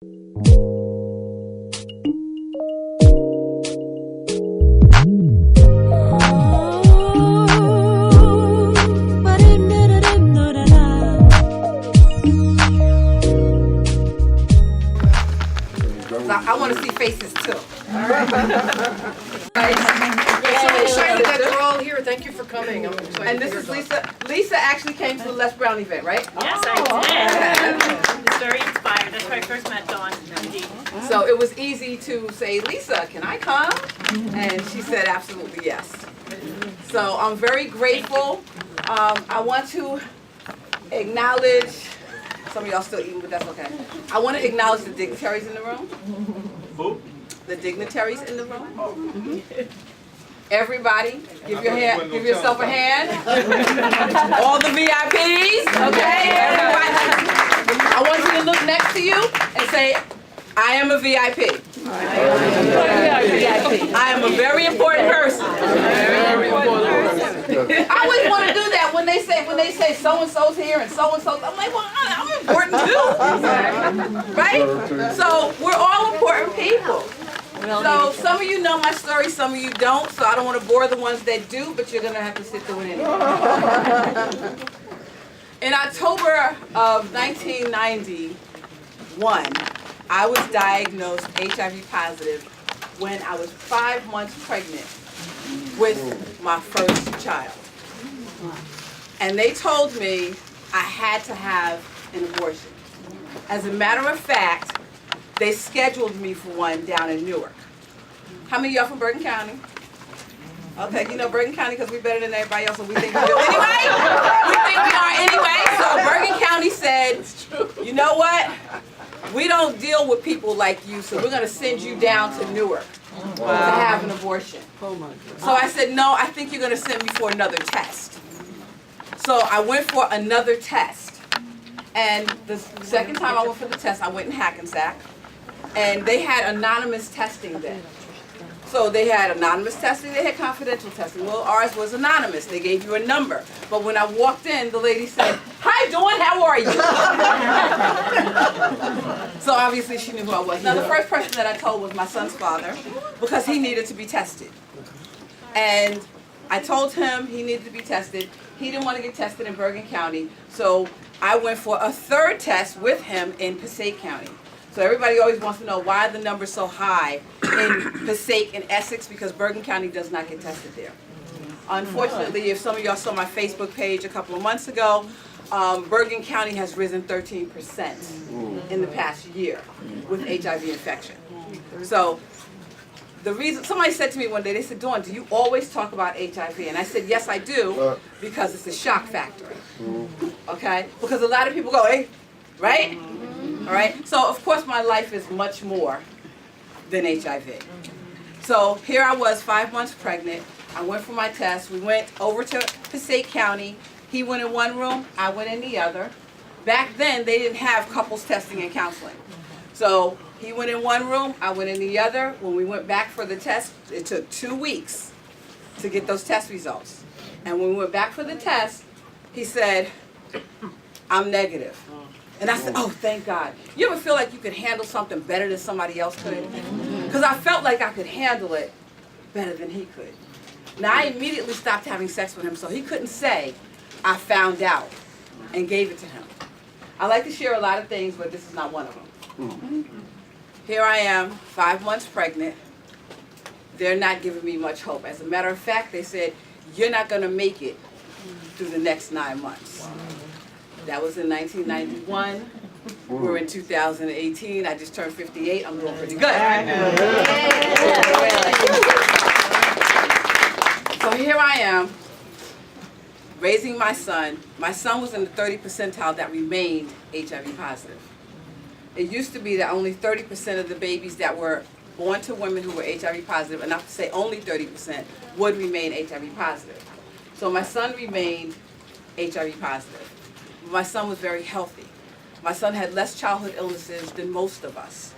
I want to see faces too. Shiny, that girl here, thank you for coming. I'm excited. And this is Lisa. Lisa actually came to the Les Brown event, right? Yes, I did. It's very inspired. That's where I first met Dawn. So it was easy to say, Lisa, can I come? And she said absolutely yes. So I'm very grateful. I want to acknowledge, some of y'all still eating, but that's okay. I want to acknowledge the dignitaries in the room. Who? The dignitaries in the room. Everybody, give yourself a hand. All the VIPs, okay? Everybody. I want you to look next to you and say, I am a VIP. I am a very important person. I always want to do that when they say so and so's here and so and so. I'm like, well, I'm important too, right? So we're all important people. So some of you know my story, some of you don't. So I don't want to bore the ones that do, but you're gonna have to sit through it anyway. In October of 1991, I was diagnosed HIV positive when I was 5 months pregnant with my first child. And they told me I had to have an abortion. As a matter of fact, they scheduled me for one down in Newark. How many of y'all from Bergen County? Okay, you know Bergen County because we're better than everybody else, so we think we do anyway. We think we are anyway. So Bergen County said, you know what? We don't deal with people like you, so we're going to send you down to Newark to have an abortion. So I said, no, I think you're going to send me for another test. So I went for another test. And the second time I went for the test, I went in Hackensack. And they had anonymous testing then. So they had anonymous testing, they had confidential testing. Well, ours was anonymous. They gave you a number. But when I walked in, the lady said, hi, Dawn, how are you? So obviously she knew who I was. Now, the first person that I told was my son's father because he needed to be tested. And I told him he needed to be tested. He didn't want to get tested in Bergen County. So I went for a third test with him in Passaic County. So everybody always wants to know why the number's so high in Passaic and Essex, because Bergen County does not get tested there. Unfortunately, if some of y'all saw my Facebook page a couple of months ago, Bergen County has risen 13% in the past year with HIV infection. So the reason, somebody said to me one day, they said, Dawn, do you always talk about HIV? And I said, yes, I do, because it's a shock factor. Okay? Because a lot of people go, hey, right? All right? So, of course, my life is much more than HIV. So, here I was, 5 months pregnant. I went for my test. We went over to Passaic County. He went in one room. I went in the other. Back then, they didn't have couples testing and counseling. So, he went in one room. I went in the other. When we went back for the test, it took 2 weeks to get those test results. And when we went back for the test, he said, I'm negative. And I said, oh, thank God. You ever feel like you could handle something better than somebody else could? Because I felt like I could handle it better than he could. Now, I immediately stopped having sex with him, so he couldn't say, I found out, and gave it to him. I like to share a lot of things, but this is not one of them. Here I am, 5 months pregnant. They're not giving me much hope. As a matter of fact, they said, you're not going to make it through the next 9 months. That was in 1991. We're in 2018. I just turned 58. I'm doing pretty good. So here I am, raising my son. My son was in the 30th percentile that remained HIV positive. It used to be that only 30% of the babies that were born to women who were HIV positive, enough to say only 30%, would remain HIV positive. So my son remained HIV positive. My son was very healthy. My son had less childhood illnesses than most of us.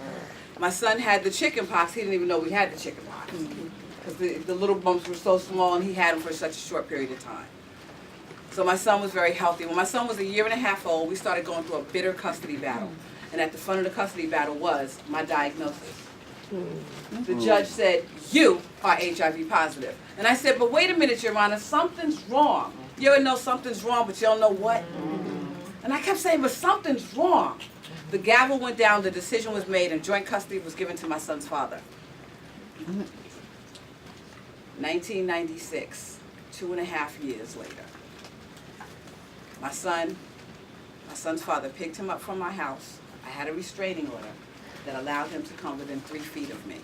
My son had the chicken pox. He didn't even know we had the chicken pox. Because the little bumps were so small and he had them for such a short period of time. So my son was very healthy. When my son was 1.5 years old, we started going through a bitter custody battle. And at the front of the custody battle was my diagnosis. The judge said, you are HIV positive. And I said, but wait a minute, Your Honor, something's wrong. You ever know something's wrong, but you don't know what? And I kept saying, but something's wrong. The gavel went down, the decision was made, and joint custody was given to my son's father. 1996, 2.5 years later. My son's father picked him up from my house. I had a restraining order that allowed him to come within 3 feet of me.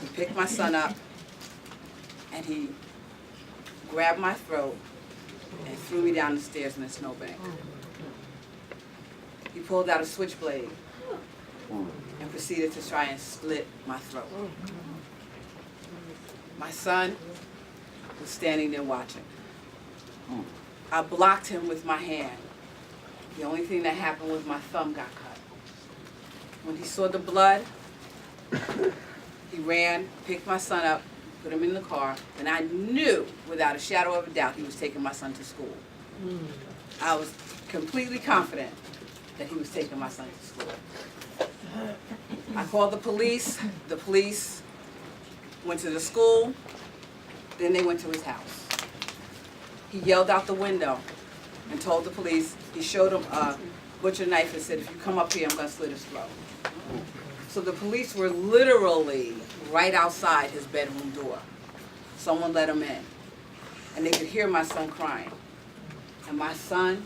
He picked my son up, and he grabbed my throat and threw me down the stairs in a snowbank. He pulled out a switchblade and proceeded to try and split my throat. My son was standing there watching. I blocked him with my hand. The only thing that happened was my thumb got cut. When he saw the blood, he ran, picked my son up, put him in the car, and I knew without a shadow of a doubt he was taking my son to school. I was completely confident that he was taking my son to school. I called the police. The police went to the school, then they went to his house. He yelled out the window and told the police, he showed them a butcher knife and said, if you come up here, I'm going to slit his throat. So the police were literally right outside his bedroom door. Someone let him in, and they could hear my son crying. And my son,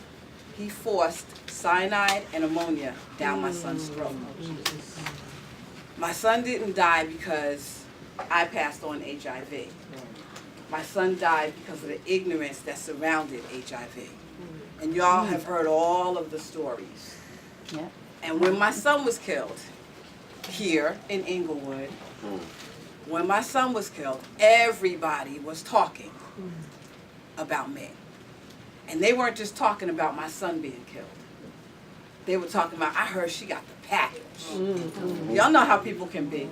he forced cyanide and ammonia down my son's throat. My son didn't die because I passed on HIV. My son died because of the ignorance that surrounded HIV. And y'all have heard all of the stories. Yeah. And when my son was killed, here in Inglewood, when my son was killed, everybody was talking about me. And they weren't just talking about my son being killed. They were talking about, I heard she got the package. Y'all know how people can be.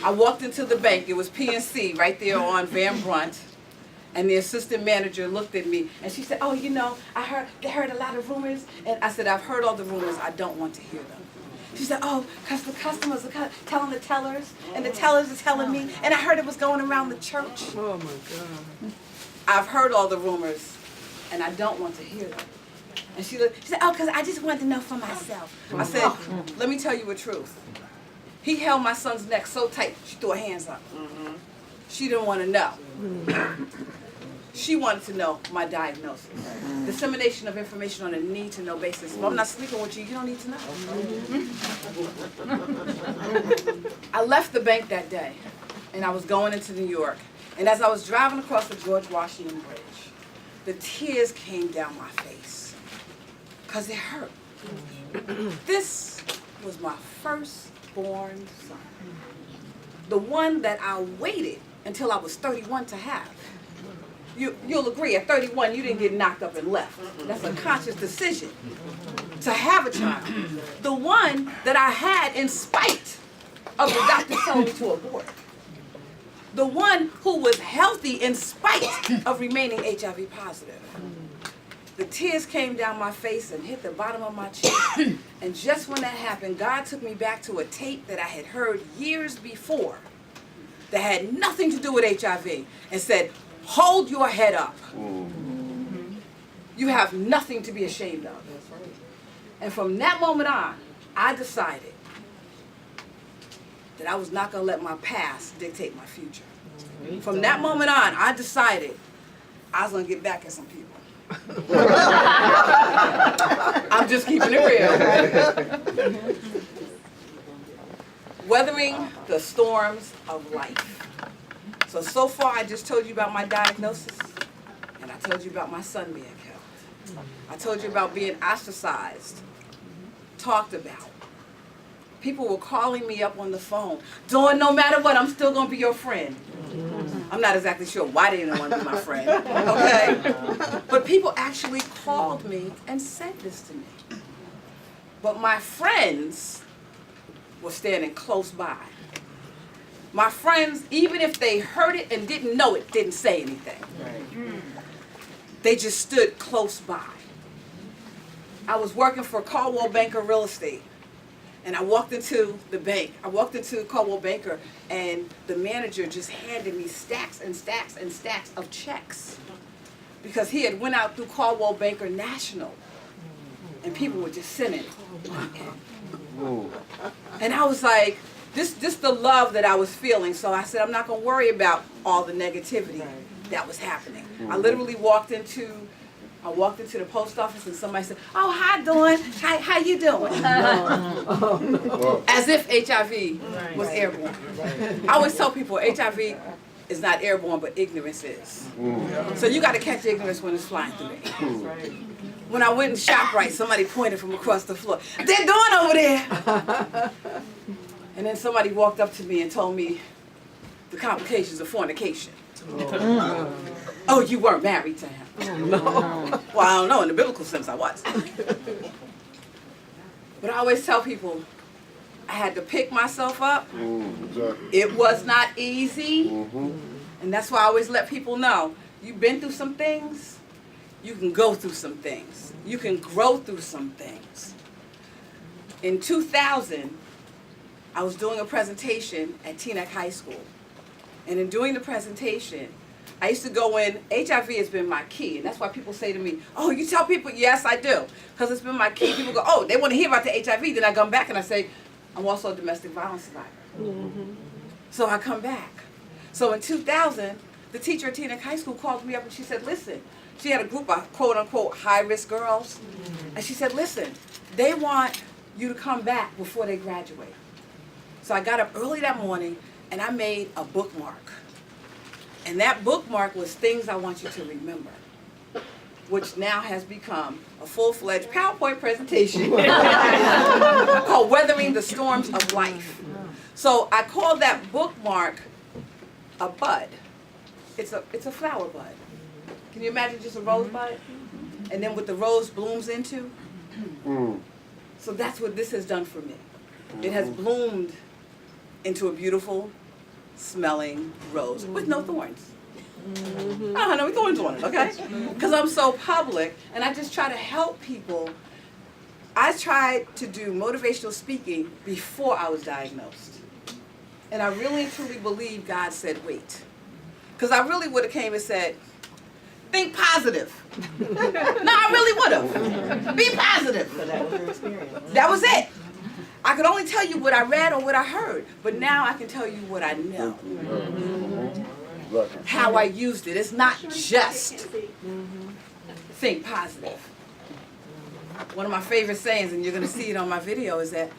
I walked into the bank, it was PNC right there on Van Brunt, and the assistant manager looked at me and she said, oh, you know, they heard a lot of rumors. And I said, I've heard all the rumors, I don't want to hear them. She said, oh, because the customers are telling the tellers, and the tellers are telling me, and I heard it was going around the church. Oh my God. I've heard all the rumors, and I don't want to hear them. And she said, oh, because I just wanted to know for myself. I said, let me tell you the truth. He held my son's neck so tight, she threw her hands up. She didn't want to know. She wanted to know my diagnosis. Dissemination of information on a need-to-know basis. If I'm not sleeping with you, you don't need to know. I left the bank that day, and I was going into New York. And as I was driving across the George Washington Bridge, the tears came down my face, because it hurt. This was my firstborn son. The one that I waited until I was 31 to have. You'll agree, at 31, you didn't get knocked up and left. That's a conscious decision to have a child. The one that I had in spite of the doctor telling me to abort. The one who was healthy in spite of remaining HIV positive. The tears came down my face and hit the bottom of my cheek. And just when that happened, God took me back to a tape that I had heard years before that had nothing to do with HIV and said, hold your head up. You have nothing to be ashamed of. And from that moment on, I decided that I was not going to let my past dictate my future. From that moment on, I decided I was going to get back at some people. I'm just keeping it real. Weathering the storms of life. So far I just told you about my diagnosis, and I told you about my son being killed. I told you about being ostracized, talked about. People were calling me up on the phone. Dawn, no matter what, I'm still going to be your friend. I'm not exactly sure why they didn't want to be my friend, okay? But people actually called me and said this to me. But my friends were standing close by. My friends, even if they heard it and didn't know it, didn't say anything. They just stood close by. I was working for Caldwell Banker Real Estate. And I walked into the bank. I walked into Caldwell Banker, and the manager just handed me stacks and stacks and stacks of checks because he had went out through Caldwell Banker National, and people were just sending. And I was like, this the love that I was feeling. So I said, I'm not gonna worry about all the negativity that was happening. I literally walked into the post office and somebody said, "Oh, hi, Dawn. How you doing?" As if HIV was airborne. I always tell people HIV is not airborne, but ignorance is. So you got to catch ignorance when it's flying through there. When I went in ShopRite, somebody pointed from across the floor, "They're Dawn over there." And then somebody walked up to me and told me the complications of fornication. Oh, you weren't married to him. No. Well, I don't know. In the biblical sense, I was. But I always tell people, I had to pick myself up. It was not easy. And that's why I always let people know, you've been through some things, you can go through some things. You can grow through some things. In 2000, I was doing a presentation at Teaneck High School. And in doing the presentation, I used to go in, HIV has been my key, and that's why people say to me, "Oh, you tell people?" Yes, I do, because it's been my key. People go, "Oh, they want to hear about the HIV." Then I come back and I say, "I'm also a domestic violence survivor." So I come back. So in 2000, the teacher at Teaneck High School called me up and she said, "Listen," she had a group of quote-unquote high-risk girls, and she said, "Listen, they want you to come back before they graduate." So I got up early that morning and I made a bookmark. And that bookmark was things I want you to remember, which now has become a full-fledged PowerPoint presentation called Weathering the Storms of Life. So I call that bookmark a bud. It's a flower bud. Can you imagine just a rose bud? And then what the rose blooms into? So that's what this has done for me. It has bloomed into a beautiful smelling rose with no thorns. I don't have no thorns on it, okay? Because I'm so public and I just try to help people. I tried to do motivational speaking before I was diagnosed. And I really and truly believe God said, wait. Because I really would have came and said, think positive. No, I really would have. Be positive. So that was your experience. That was it. I could only tell you what I read or what I heard, but now I can tell you what I know. How I used it. It's not just think positive. One of my favorite sayings, and you're going to see it on my video, is that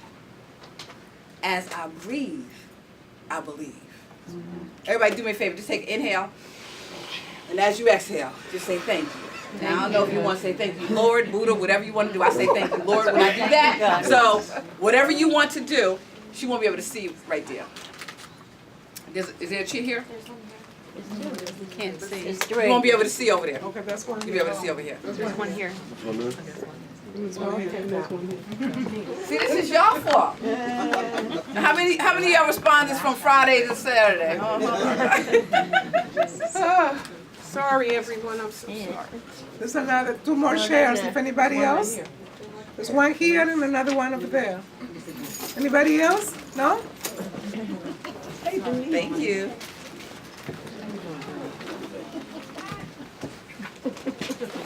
as I breathe, I believe. Everybody do me a favor, just take an inhale, and as you exhale, just say thank you. Now, I don't know if you want to say thank you, Lord, Buddha, whatever you want to do. I say thank you, Lord, when I do that. So, whatever you want to do, she won't be able to see right there. Is there a cheat here? You can't see. You won't be able to see over there. Okay, that's one. You'll be able to see over here. There's one here. See, this is your fault. Now, how many of y'all responded from Friday to Saturday? Sorry, everyone, I'm so sorry. There's another, 2 more shares, if anybody else. There's one here and another one over there. Anybody else? No? Thank you.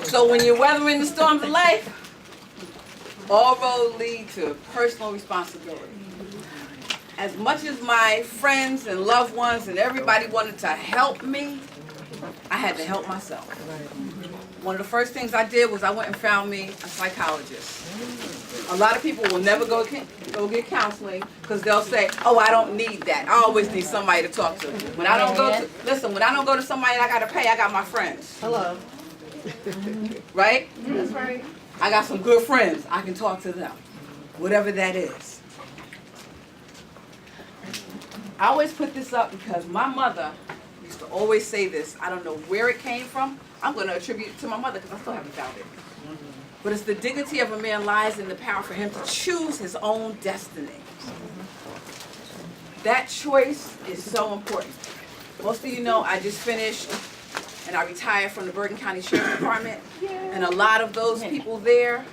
So when you're weathering the storms of life, all roads lead to personal responsibility. As much as my friends and loved ones and everybody wanted to help me, I had to help myself. One of the first things I did was I went and found me a psychologist. A lot of people will never go get counseling because they'll say, "Oh, I don't need that. I always need somebody to talk to." When I don't go to somebody I gotta pay, I got my friends. Hello. Right? That's right. I got some good friends. I can talk to them, whatever that is. I always put this up because my mother used to always say this. I don't know where it came from. I'm going to attribute it to my mother because I still haven't found it. But it's the dignity of a man lies in the power for him to choose his own destiny. That choice is so important. Most of you know I just finished and I retired from the Bergen County Sheriff's Department. And a lot of those people there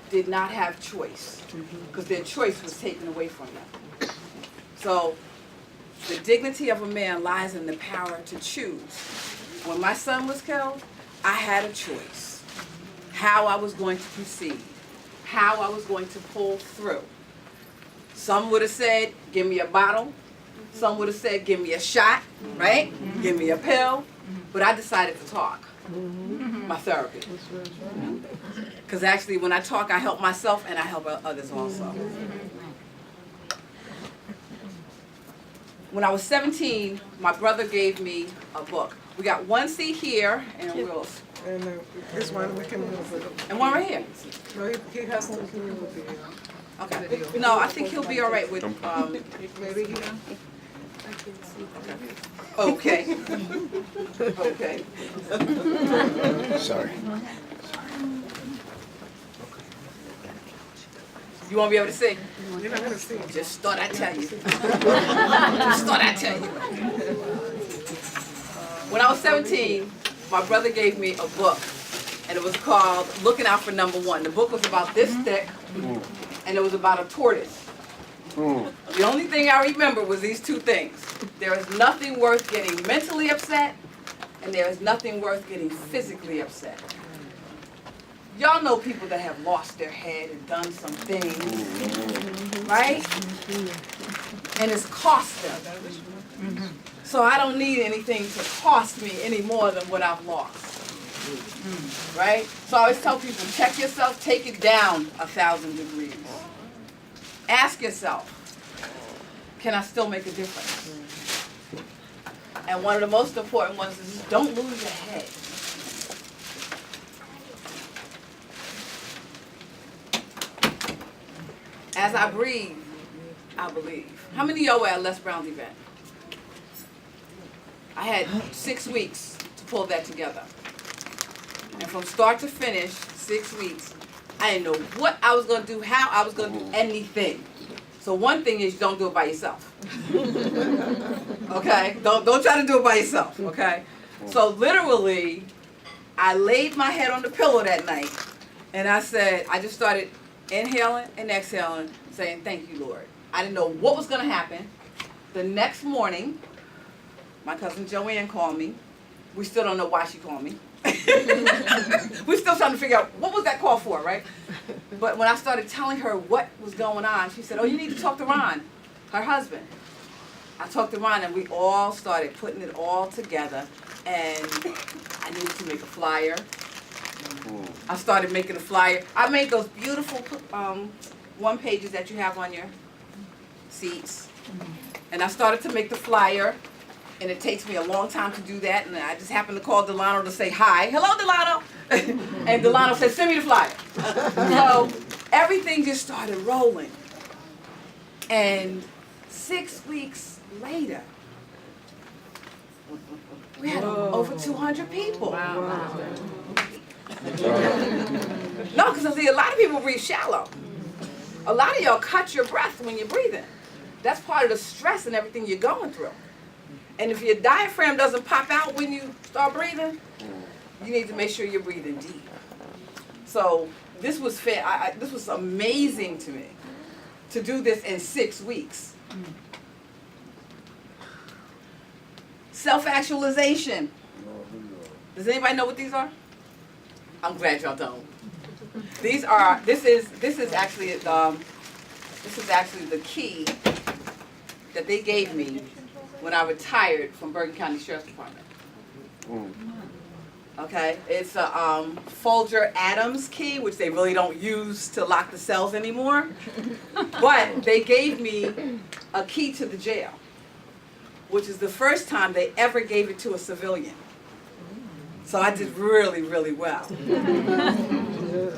did not have choice because their choice was taken away from them. So the dignity of a man lies in the power to choose. When my son was killed, I had a choice. How I was going to proceed. How I was going to pull through. Some would have said, give me a bottle. Some would have said, give me a shot, right? Give me a pill. But I decided to talk. My therapy. Because actually when I talk, I help myself and I help others also. When I was 17, my brother gave me a book. We got one seat here and we'll... And this one, we can move it. And one right here. No, he has to move it. Okay. No, I think he'll be all right with, Maybe here. okay. Okay. Sorry. You won't be able to see? You're not gonna see. Just thought I'd tell you. Just thought I'd tell you. When I was 17, my brother gave me a book, and it was called Looking Out for Number One. The book was about this thick, and it was about a tortoise. The only thing I remember was these two things. There is nothing worth getting mentally upset, and there is nothing worth getting physically upset. Y'all know people that have lost their head and done some things, right? And it's cost them. So I don't need anything to cost me any more than what I've lost. Right? So I always tell people, check yourself, take it down 1,000 degrees. Ask yourself, can I still make a difference? And one of the most important ones is don't lose your head. As I breathe, I believe. How many of y'all were at Les Brown's event? I had 6 weeks to pull that together. And from start to finish, 6 weeks, I didn't know what I was going to do, how I was going to do anything. So one thing is don't do it by yourself. Okay? Don't try to do it by yourself, okay? So literally, I laid my head on the pillow that night, and I said, I just started inhaling and exhaling, saying, thank you, Lord. I didn't know what was going to happen. The next morning, my cousin Joanne called me. We still don't know why she called me. We're still trying to figure out what was that call for, right? But when I started telling her what was going on, she said, oh, you need to talk to Ron, her husband. I talked to Ron, and we all started putting it all together, and I needed to make a flyer. I started making a flyer. I made those beautiful one pages that you have on your seats. And I started to make the flyer, and it takes me a long time to do that, and I just happened to call Delano to say hi. Hello, Delano! And Delano said, send me the flyer. So everything just started rolling. And 6 weeks later, we had over 200 people. Wow. No, because a lot of people breathe shallow. A lot of y'all cut your breath when you're breathing. That's part of the stress and everything you're going through. And if your diaphragm doesn't pop out when you start breathing, you need to make sure you're breathing deep. So this was this was amazing to me to do this in 6 weeks. Self-actualization. Does anybody know what these are? I'm glad y'all don't. These are. This is actually the key that they gave me when I retired from Bergen County Sheriff's Department. Okay, it's a Folger Adams key, which they really don't use to lock the cells anymore. But they gave me a key to the jail, which is the first time they ever gave it to a civilian. So I did really, really well.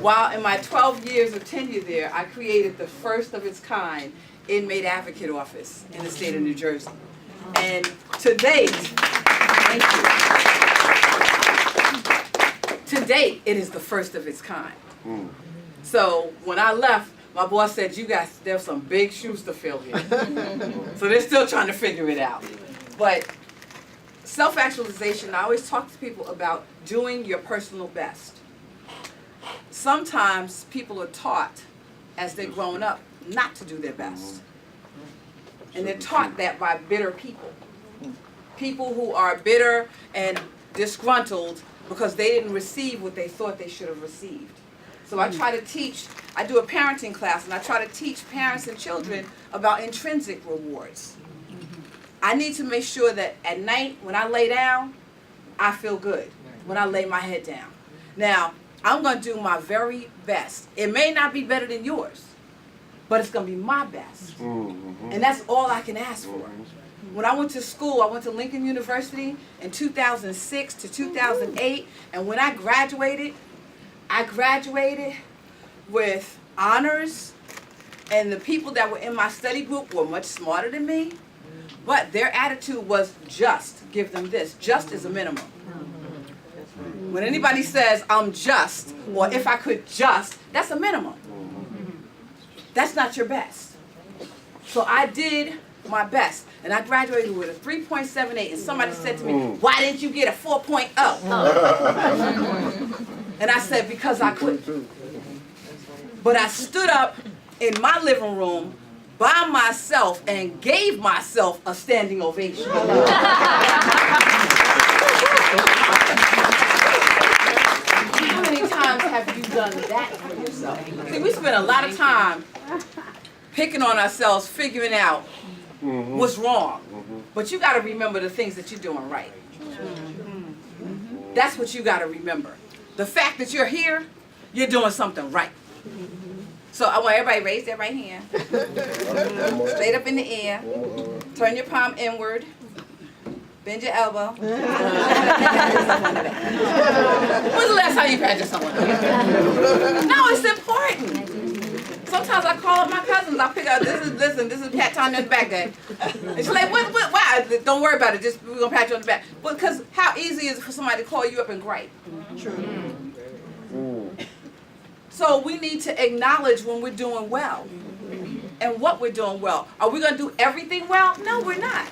While in my 12 years of tenure there, I created the first of its kind inmate advocate office in the state of New Jersey. And to date, thank you. To date, it is the first of its kind. So when I left, my boss said, you guys, there's some big shoes to fill here. So they're still trying to figure it out. But self-actualization, I always talk to people about doing your personal best. sometimes people are taught as they're growing up not to do their best. And they're taught that by bitter people. People who are bitter and disgruntled because they didn't receive what they thought they should have received. So I try to teach, I do a parenting class, and I try to teach parents and children about intrinsic rewards. I need to make sure that at night when I lay down, I feel good when I lay my head down. Now, I'm going to do my very best. It may not be better than yours, but it's going to be my best. And that's all I can ask for. When I went to school, I went to Lincoln University in 2006 to 2008, and when I graduated with honors, and the people that were in my study group were much smarter than me, but their attitude was just, give them this. Just is a minimum. When anybody says, I'm just, or if I could just, that's a minimum. That's not your best. So I did my best, and I graduated with a 3.78, and somebody said to me, why didn't you get a 4.0? And I said, because I couldn't. But I stood up in my living room by myself and gave myself a standing ovation. How many times have you done that for yourself? See, we spend a lot of time picking on ourselves, figuring out what's wrong. But you got to remember the things that you're doing right. That's what you got to remember. The fact that you're here, you're doing something right. So I want everybody to raise their right hand. Straight up in the air. Turn your palm inward. Bend your elbow. When's the last time you patted someone? No, it's important. Sometimes I call up my cousins. I pick up, this is pat on the back day. And she's like, what, why? Don't worry about it. Just, we're going to pat you on the back. Because how easy is it for somebody to call you up and gripe? True. So we need to acknowledge when we're doing well and what we're doing well. Are we going to do everything well? No, we're not.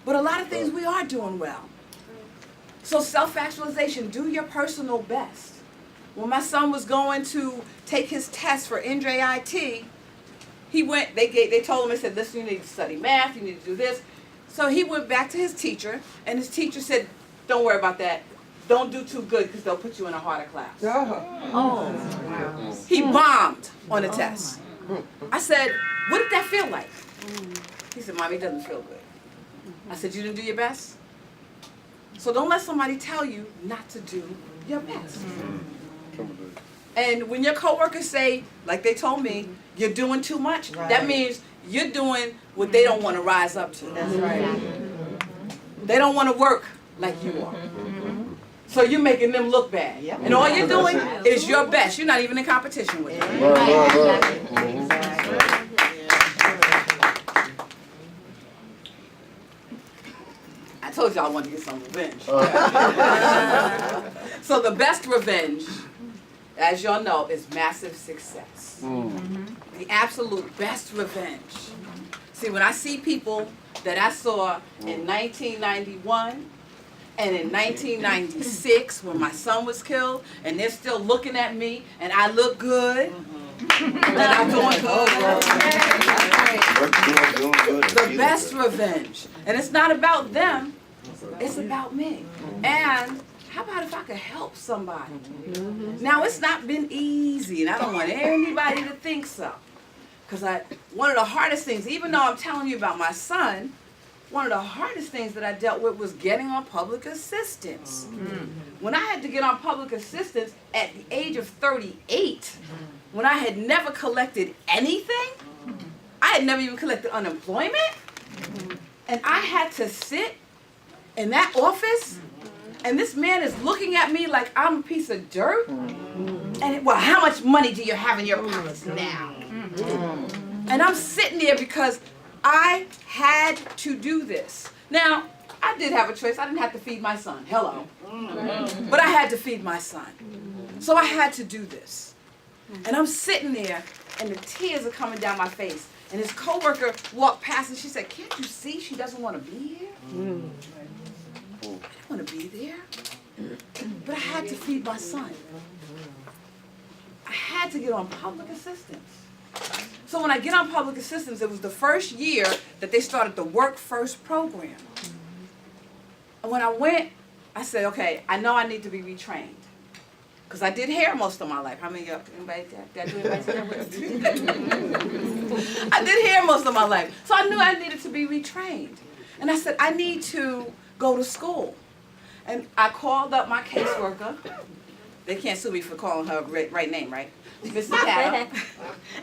But a lot of things we are doing well. So self-actualization, do your personal best. When my son was going to take his test for NJIT, he went, they told him, they said, listen, you need to study math, you need to do this. So he went back to his teacher, and his teacher said, don't worry about that. Don't do too good because they'll put you in a harder class. Oh. He bombed on the test. I said, what did that feel like? He said, Mommy, it doesn't feel good. I said, you didn't do your best? So don't let somebody tell you not to do your best. And when your coworkers say, like they told me, you're doing too much, that means you're doing what they don't want to rise up to. That's right. They don't want to work like you are. So you're making them look bad. And all you're doing is your best. You're not even in competition with them. I told you I wanted to get some revenge. So the best revenge, as y'all know, is massive success. The absolute best revenge. See, when I see people that I saw in 1991 and in 1996 when my son was killed, and they're still looking at me, and I look good, that I'm doing good. The best revenge. And it's not about them, it's about me. And how about if I could help somebody? Now, it's not been easy, and I don't want anybody to think so. Because one of the hardest things, even though I'm telling you about my son, one of the hardest things that I dealt with was getting on public assistance. When I had to get on public assistance at the age of 38, when I had never collected anything, I had never even collected unemployment, and I had to sit in that office, and this man is looking at me like I'm a piece of dirt. And well, how much money do you have in your pockets now? And I'm sitting there because I had to do this. Now, I did have a choice. I didn't have to feed my son. Hello. But I had to feed my son. So I had to do this. And I'm sitting there, and the tears are coming down my face. And his coworker walked past, and she said, can't you see she doesn't want to be here? I don't want to be there. But I had to feed my son. I had to get on public assistance. So when I get on public assistance, it was the first year that they started the Work First program. And when I went, I said, okay, I know I need to be retrained. Because I did hair most of my life. How many of y'all, anybody, did I do anybody I did hair most of my life. So I knew I needed to be retrained. And I said, I need to go to school. And I called up my caseworker. They can't sue me for calling her right name, right? Mrs. Patta.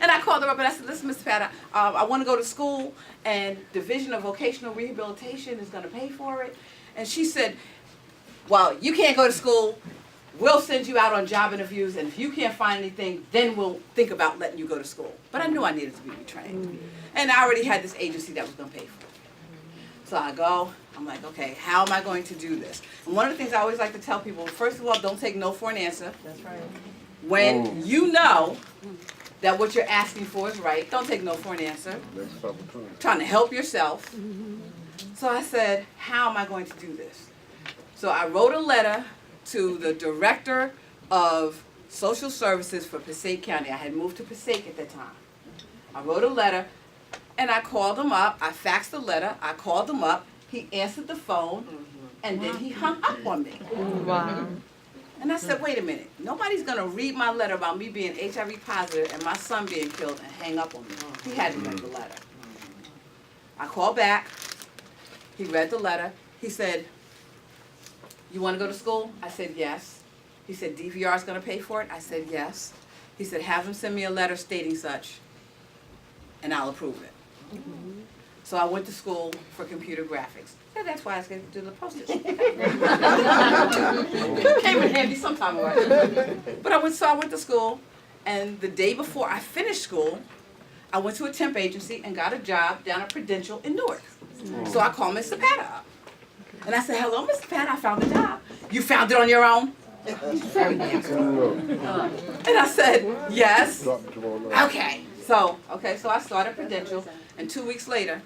And I called her up and I said, listen, Mrs. Patta, I want to go to school and Division of Vocational Rehabilitation is going to pay for it. And she said, well, you can't go to school. We'll send you out on job interviews, and if you can't find anything, then we'll think about letting you go to school. But I knew I needed to be retrained. And I already had this agency that was going to pay for it. So I go, I'm like, okay, how am I going to do this? And one of the things I always like to tell people, first of all, don't take no for an answer. That's right. When you know that what you're asking for is right, don't take no for an answer. Trying to help yourself. So I said, how am I going to do this? So I wrote a letter to the director of social services for Passaic County. I had moved to Passaic at that time. I wrote a letter and I called him up. I faxed the letter. I called him up. He answered the phone and then he hung up on me. Wow. And I said, wait a minute. Nobody's going to read my letter about me being HIV positive and my son being killed and hang up on me. He had to read the letter. I called back. He read the letter. He said, you want to go to school? I said, yes. He said, DVR is going to pay for it? I said, yes. He said, have him send me a letter stating such, and I'll approve it. So I went to school for computer graphics. And that's why I was going to do the postage. Came in handy sometime or other. But I went to school, and the day before I finished school, I went to a temp agency and got a job down at Prudential in Newark. So I called Mr. Patta up. And I said, hello, Mr. Patta, I found a job. You found it on your own? And I said, yes. Okay. So I started Prudential, and 2 weeks later,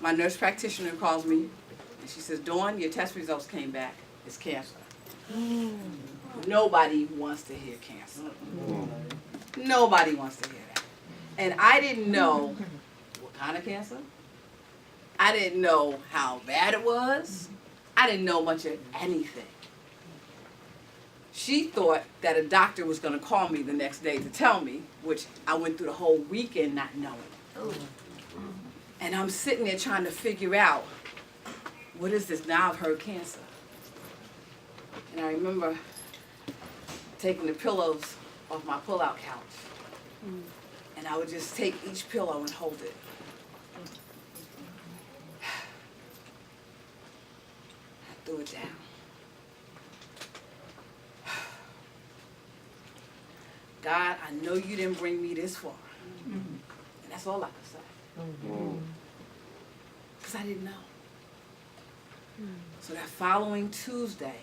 my nurse practitioner calls me, and she says, Dawn, your test results came back. It's cancer. Nobody wants to hear cancer. Nobody wants to hear that. And I didn't know what kind of cancer. I didn't know how bad it was. I didn't know much of anything. She thought that a doctor was going to call me the next day to tell me, which I went through the whole weekend not knowing. And I'm sitting there trying to figure out, what is this? Now I've heard cancer. And I remember taking the pillows off my pull-out couch. And I would just take each pillow and hold it. I threw it down. God, I know you didn't bring me this far. And that's all I could say. Because I didn't know. So that following Tuesday,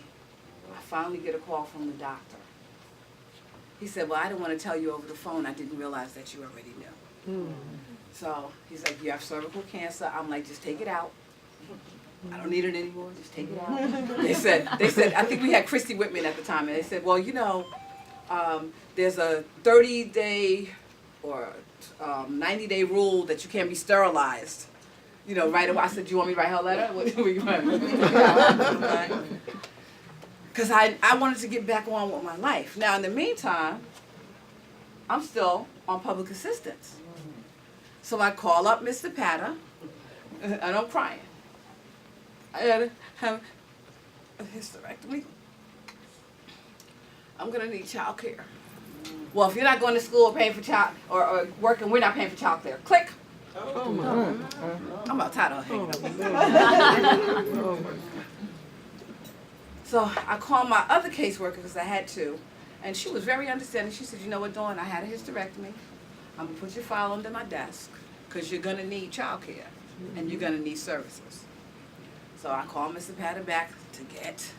I finally get a call from the doctor. He said, well, I didn't want to tell you over the phone. I didn't realize that you already knew. So he's like, you have cervical cancer. I'm like, just take it out. I don't need it anymore. Just take it out. They said, I think we had Christy Whitman at the time, and they said, well, you know, there's a 30-day or 90-day rule that you can't be sterilized. You know, right away. I said, do you want me to write her a letter? What do you want? Because I wanted to get back on with my life. Now, in the meantime, I'm still on public assistance. So I call up Mr. Patta, and I'm crying. I had to have a hysterectomy. I'm going to need child care. Well, if you're not going to school or paying for or working, we're not paying for child care. Click. I'm about tired of hanging up. So I called my other caseworker because I had to, and she was very understanding. She said, you know what, Dawn, I had a hysterectomy. I'm going to put your file under my desk because you're going to need child care and you're going to need services. So I called Mr. Patta back to get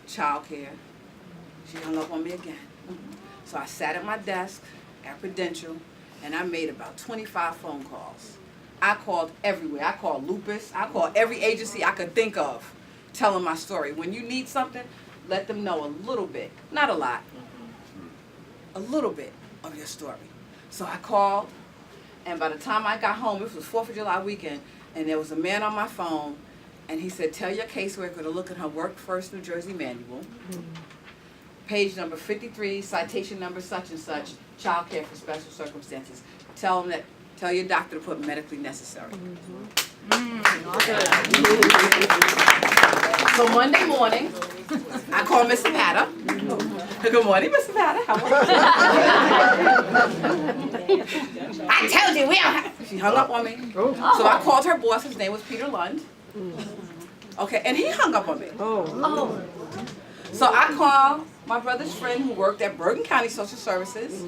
child care. She hung up on me again. So I sat at my desk at Prudential, and I made about 25 phone calls. I called everywhere. I called Lupus. I called every agency I could think of telling my story. When you need something, let them know a little bit, not a lot, a little bit of your story. So I called, and by the time I got home, this was 4th of July weekend, and there was a man on my phone, and he said, tell your caseworker to look at her Work First New Jersey manual, page number 53, citation number such and such, child care for special circumstances. Tell your doctor to put medically necessary. So Monday morning, I called Miss Patta. Good morning, Miss Patta. How are you? I told you we don't have. She hung up on me. So I called her boss. His name was Peter Lund. Okay, and he hung up on me. So I called my brother's friend who worked at Bergen County Social Services.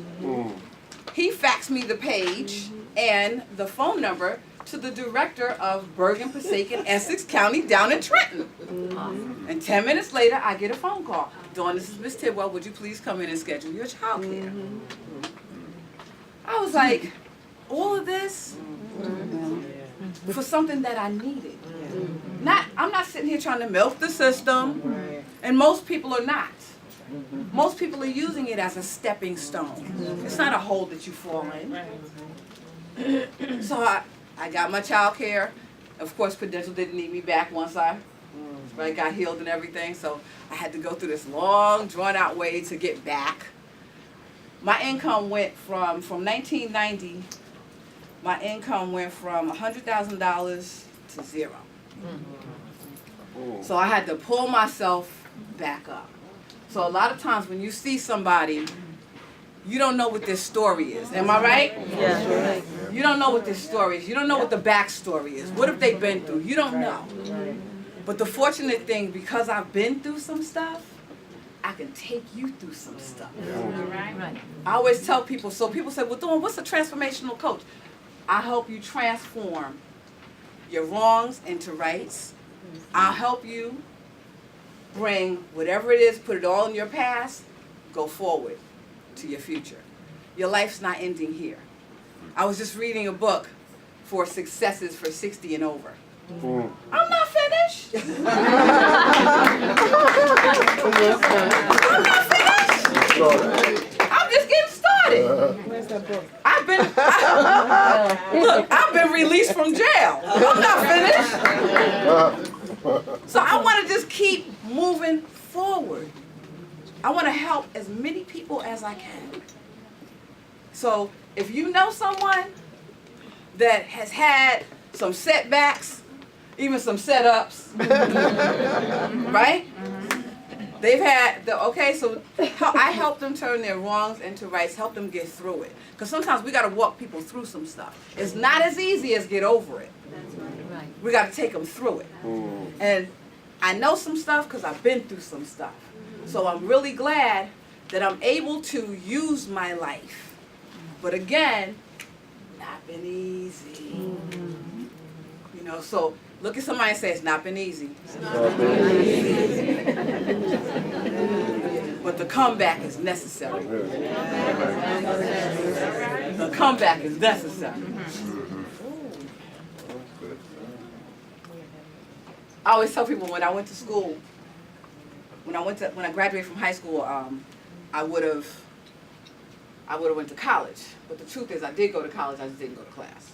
He faxed me the page and the phone number to the director of Bergen, Passaic, and Essex County down in Trenton. And 10 minutes later, I get a phone call. Dawn, this is Miss Tidwell. Would you please come in and schedule your child care? I was like, all of this for something that I needed. I'm not sitting here trying to milk the system, and most people are not. Most people are using it as a stepping stone. It's not a hole that you fall in. So I got my child care. Of course, Prudential didn't need me back once I got healed and everything. So I had to go through this long, drawn-out way to get back. My income went from 1990, my income went from $100,000 to zero. So I had to pull myself back up. So a lot of times when you see somebody, you don't know what their story is. Am I right? Yeah. You don't know what their story is. You don't know what the backstory is. What have they been through? You don't know. But the fortunate thing, because I've been through some stuff, I can take you through some stuff. Right. I always tell people, so people say, well, Dawn, what's a transformational coach? I help you transform your wrongs into rights. I'll help you bring whatever it is, put it all in your past, go forward to your future. Your life's not ending here. I was just reading a book for successes for 60 and over. I'm not finished. I'm not finished. I'm just getting started. Where's that book? I've been released from jail. I'm not finished. So I want to just keep moving forward. I want to help as many people as I can. So if you know someone that has had some setbacks, even some setups, right? They've had so I help them turn their wrongs into rights, help them get through it. Because sometimes we got to walk people through some stuff. It's not as easy as get over it. We got to take them through it. And I know some stuff because I've been through some stuff. So I'm really glad that I'm able to use my life. But again, not been easy. You know, so look at somebody and say, it's not been easy. But the comeback is necessary. The comeback is necessary. I always tell people when I went to school, when I graduated from high school, I would have went to college. But the truth is, I did go to college. I just didn't go to class.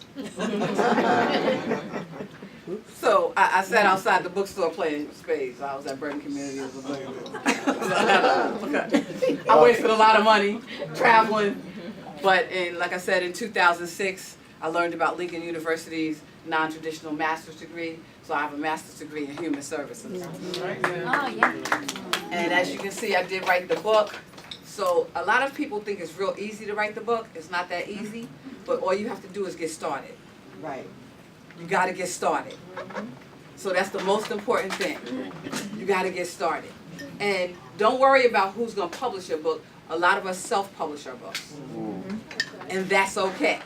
So I sat outside the bookstore playing spades. I was at Bergen Community as a book. I wasted a lot of money traveling. But like I said, in 2006, I learned about Lincoln University's non-traditional master's degree. So I have a master's degree in human services. Oh, yeah. And as you can see, I did write the book. So a lot of people think it's real easy to write the book. It's not that easy, but all you have to do is get started. Right. You got to get started. So that's the most important thing. You got to get started. And don't worry about who's going to publish your book. A lot of us self-publish our books. And that's okay.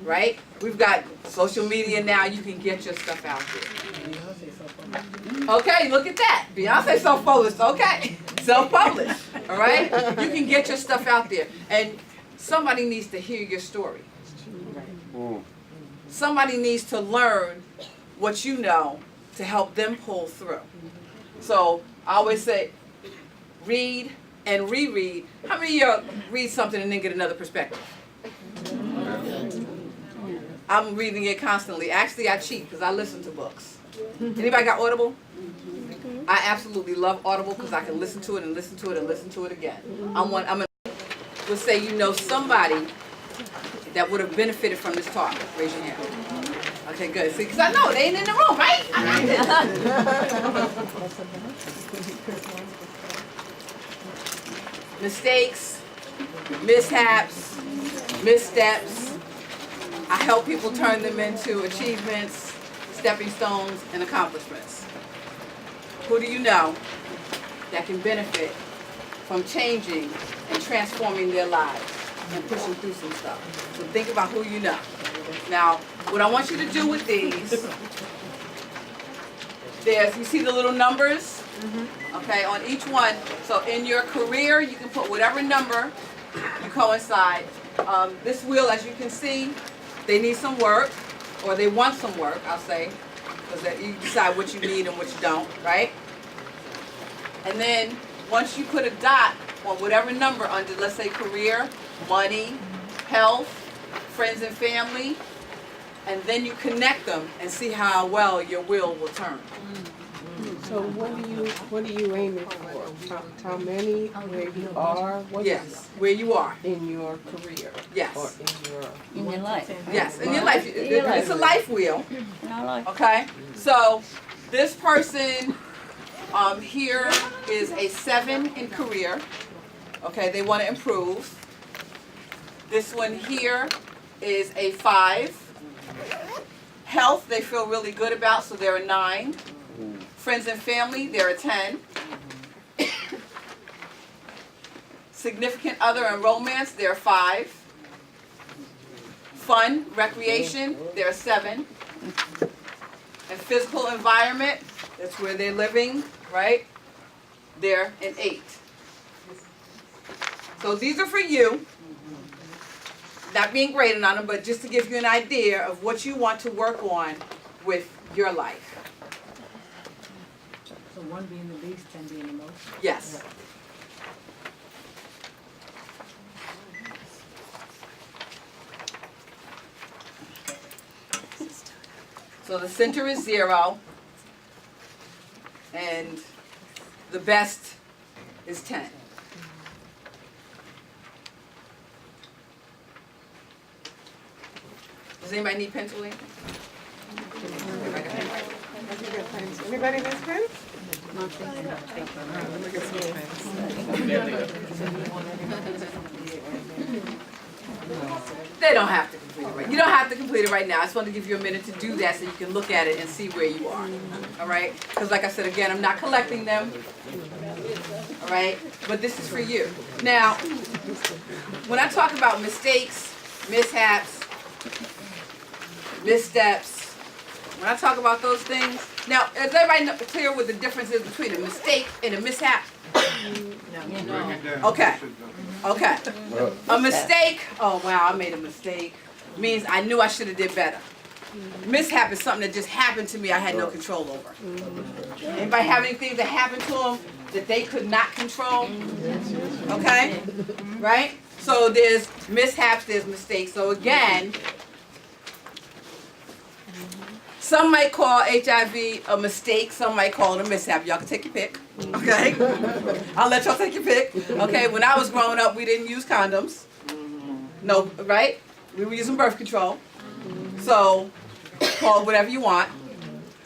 Right? We've got social media now. You can get your stuff out there. Okay, look at that. Beyonce self-published. Okay. Self-published. All right? You can get your stuff out there. And somebody needs to hear your story. Somebody needs to learn what you know to help them pull through. So I always say, read and reread. How many of you read something and then get another perspective? I'm reading it constantly. Actually, I cheat because I listen to books. Anybody got Audible? I absolutely love Audible because I can listen to it and listen to it and listen to it again. Would say you know somebody that would have benefited from this talk. Raise your hand. Okay, good. See, because I know they ain't in the room, right? Mistakes, mishaps, missteps. I help people turn them into achievements, stepping stones, and accomplishments. Who do you know that can benefit from changing and transforming their lives and pushing through some stuff? So think about who you know. Now, what I want you to do with these, you see the little numbers? Okay, on each one. So in your career, you can put whatever number you coincide. This wheel, as you can see, they need some work, or they want some work, I'll say, because you decide what you need and what you don't, right? And then once you put a dot on whatever number under, let's say career, money, health, friends and family, and then you connect them and see how well your wheel will turn. So what are you aiming for? How many, where you are? What Yes, where you are. in your career? Yes. Or In your life. Yes, in your life. It's a life wheel. In our life. Okay, so this person here is a 7 in career. Okay, they want to improve. This one here is a 5. Health, they feel really good about, so they're a 9. Friends and family, they're a 10. Significant other and romance, they're a 5. Fun, recreation, they're a 7. And physical environment, that's where they're living, right? They're an 8. So these are for you. Not being graded on them, but just to give you an idea of what you want to work on with your life. So 1 being the least, 10 being the most? Yes. So the center is 0, and the best is 10. Does anybody need pencil or anything? Anybody needs pens? They don't have to complete it right. You don't have to complete it right now. I just want to give you a minute to do that so you can look at it and see where you are. All right? Because like I said again, I'm not collecting them. All right? But this is for you. Now, when I talk about mistakes, mishaps, missteps, when I talk about those things, now, is everybody clear what the difference is between a mistake and a mishap? Okay. Okay. A mistake, oh wow, I made a mistake, means I knew I should have did better. Mishap is something that just happened to me I had no control over. Anybody have anything that happened to them that they could not control? Okay? Right? So there's mishaps, there's mistakes. So again, some might call HIV a mistake, some might call it a mishap. Y'all can take your pick, okay? I'll let y'all take your pick, okay? When I was growing up, we didn't use condoms. No, right? We were using birth control. So, call it whatever you want.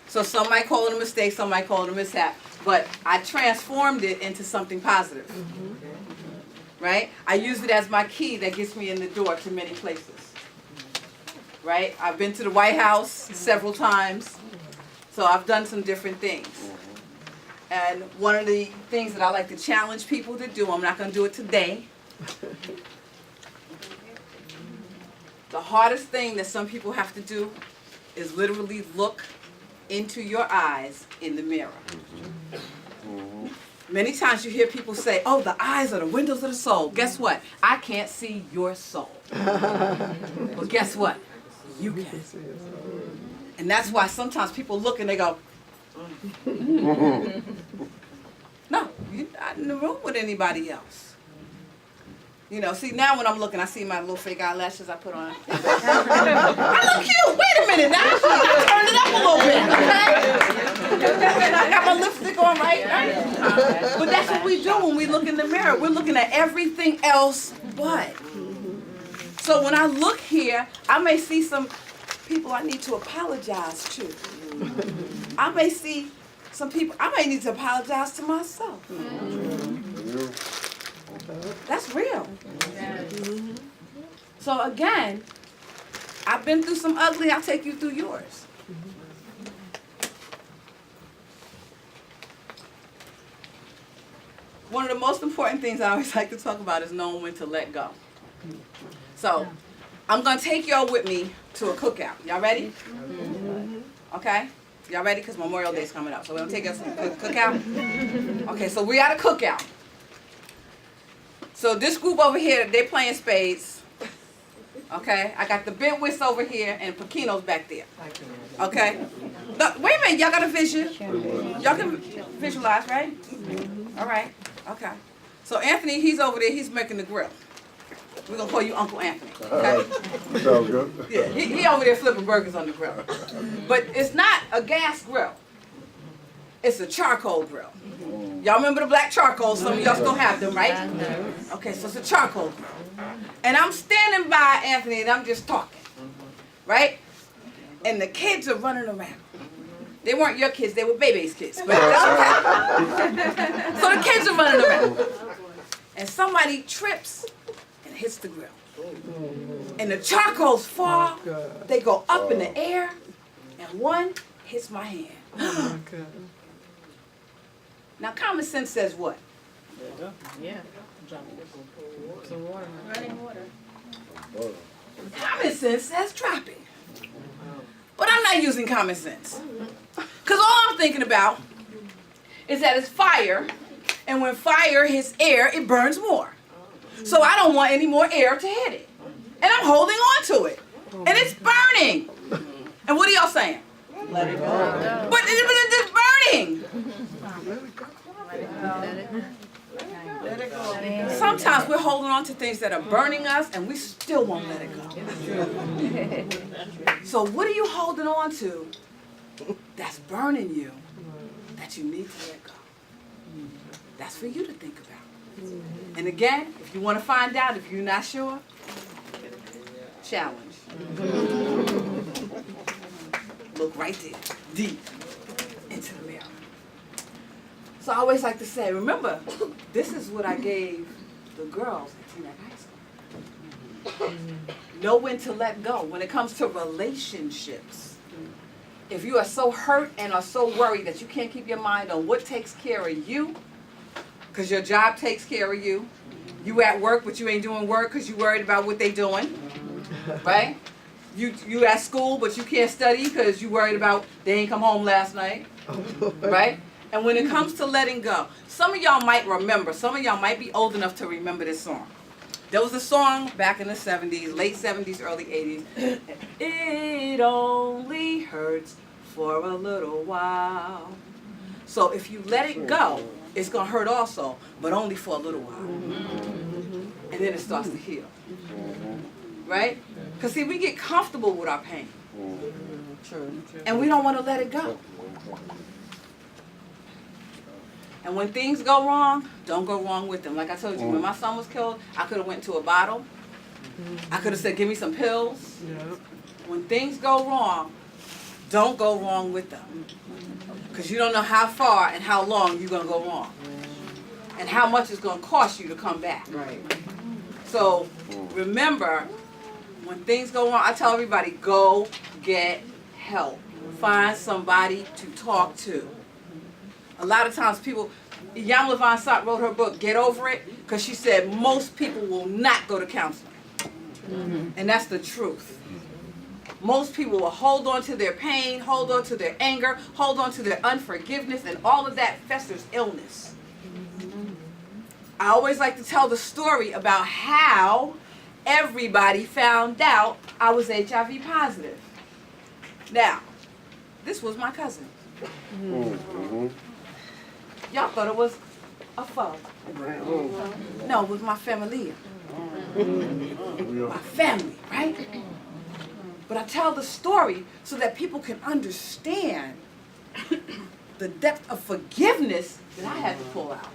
So some might call it a mistake, some might call it a mishap. But I transformed it into something positive, right? I use it as my key that gets me in the door to many places. Right? I've been to the White House several times, so I've done some different things. And one of the things that I like to challenge people to do, I'm not going to do it today. The hardest thing that some people have to do is literally look into your eyes in the mirror. Many times you hear people say, oh, the eyes are the windows of the soul. Guess what? I can't see your soul. Well, guess what? You can. And that's why sometimes people look and they go, No, you're not in the room with anybody else. You know, see, now when I'm looking, I see my little fake eyelashes I put on. I look cute. Wait a minute now. I turned it up a little bit, okay? I got my lipstick on, right? But that's what we do when we look in the mirror. We're looking at everything else but. So when I look here, I may see some people I need to apologize to. I may see some people, I may need to apologize to myself. That's real. So again, I've been through some ugly, I'll take you through yours. One of the most important things I always like to talk about is knowing when to let go. So, I'm going to take y'all with me to a cookout. Y'all ready? Okay? Y'all ready? Because Memorial Day is coming up. So we're going to take us to a cookout. Okay, so we at a cookout. So this group over here, they playing spades. Okay? I got the big whist over here and Paquino's back there. Okay? No, wait a minute. Y'all got a vision? Y'all can visualize, right? All right. Okay. So Anthony, he's over there. He's making the grill. We're going to call you Uncle Anthony, okay? Sounds good. Yeah, he over there flipping burgers on the grill. But it's not a gas grill. It's a charcoal grill. Y'all remember the black charcoal? Some of y'all still have them, right? Okay, so it's a charcoal grill. And I'm standing by Anthony and I'm just talking, right? And the kids are running around. They weren't your kids, they were Bebe's kids. But that's okay. So the kids are running around. And somebody trips and hits the grill. And the charcoals fall, they go up in the air, and one hits my hand. Now common sense says what? Yeah. Some water. Running water. Common sense says drop it. But I'm not using common sense. Because all I'm thinking about is that it's fire, and when fire hits air, it burns more. So I don't want any more air to hit it. And I'm holding on to it. And it's burning. And what are y'all saying? Let it go. But it's burning. Sometimes we're holding on to things that are burning us and we still won't let it go. So what are you holding on to that's burning you that you need to let go? That's for you to think about. And again, if you want to find out, if you're not sure, challenge. Look right there, deep into the mirror. So I always like to say, remember, this is what I gave the girls at Teaneck High School. Know when to let go when it comes to relationships. If you are so hurt and are so worried that you can't keep your mind on what takes care of you, because your job takes care of you. You at work, but you ain't doing work because you worried about what they doing, right? You at school, but you can't study because you worried about they ain't come home last night, right? And when it comes to letting go, some of y'all might remember, some of y'all might be old enough to remember this song. There was a song back in the 70s, late 70s, early 80s. It only hurts for a little while. So if you let it go, it's going to hurt also, but only for a little while. And then it starts to heal. Right? Because see, we get comfortable with our pain. And we don't want to let it go. And when things go wrong, don't go wrong with them. Like I told you, when my son was killed, I could have went to a bottle. I could have said, give me some pills. When things go wrong, don't go wrong with them. Because you don't know how far and how long you're going to go wrong. And how much it's going to cost you to come back. Right. So remember, when things go wrong, I tell everybody, go get help. Find somebody to talk to. A lot of times people, Yam Levine Sott wrote her book, Get Over It, because she said most people will not go to counseling. And that's the truth. Most people will hold on to their pain, hold on to their anger, hold on to their unforgiveness, and all of that festers illness. I always like to tell the story about how everybody found out I was HIV positive. Now, this was my cousin. Y'all thought it was a foe. No, it was my family. My family, right? But I tell the story so that people can understand the depth of forgiveness that I had to pull out.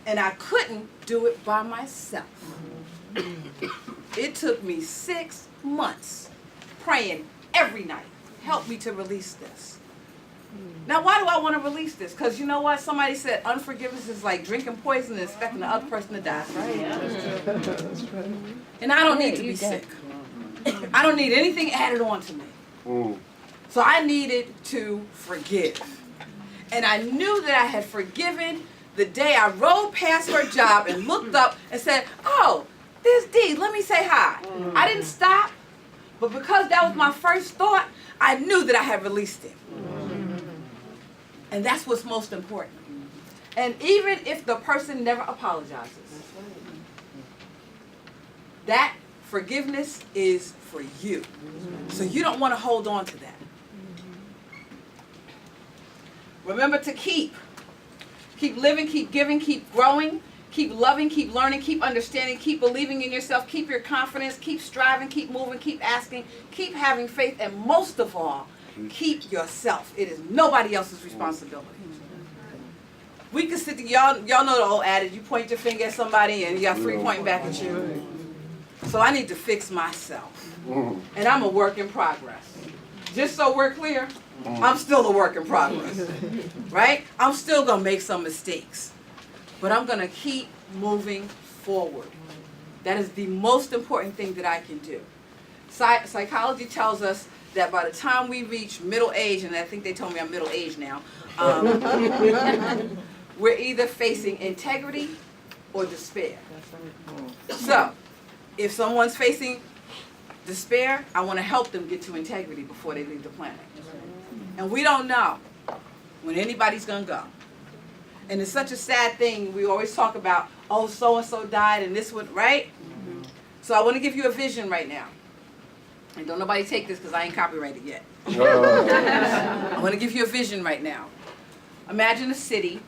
And I couldn't do it by myself. It took me 6 months praying every night. Help me to release this. Now, why do I want to release this? Because you know what? Somebody said unforgiveness is like drinking poison and expecting the other person to die, right? And I don't need to be sick. I don't need anything added on to me. So I needed to forgive. And I knew that I had forgiven the day I rode past her job and looked up and said, oh, there's Dee, let me say hi. I didn't stop, but because that was my first thought, I knew that I had released it. And that's what's most important. And even if the person never apologizes, that forgiveness is for you. So you don't want to hold on to that. Remember to keep living, keep giving, keep growing, keep loving, keep learning, keep understanding, keep believing in yourself, keep your confidence, keep striving, keep moving, keep asking, keep having faith, and most of all, keep yourself. It is nobody else's responsibility. We can sit there, y'all know the old adage, you point your finger at somebody and you got 3 pointing back at you. So I need to fix myself. And I'm a work in progress. Just so we're clear, I'm still a work in progress. Right? I'm still going to make some mistakes. But I'm going to keep moving forward. That is the most important thing that I can do. Psychology tells us that by the time we reach middle age, and I think they told me I'm middle aged now, we're either facing integrity or despair. So, if someone's facing despair, I want to help them get to integrity before they leave the planet. And we don't know when anybody's going to go. And it's such a sad thing. We always talk about, oh, so-and-so died and this one, right? So I want to give you a vision right now. And don't nobody take this because I ain't copyrighted yet. I want to give you a vision right now. Imagine a city.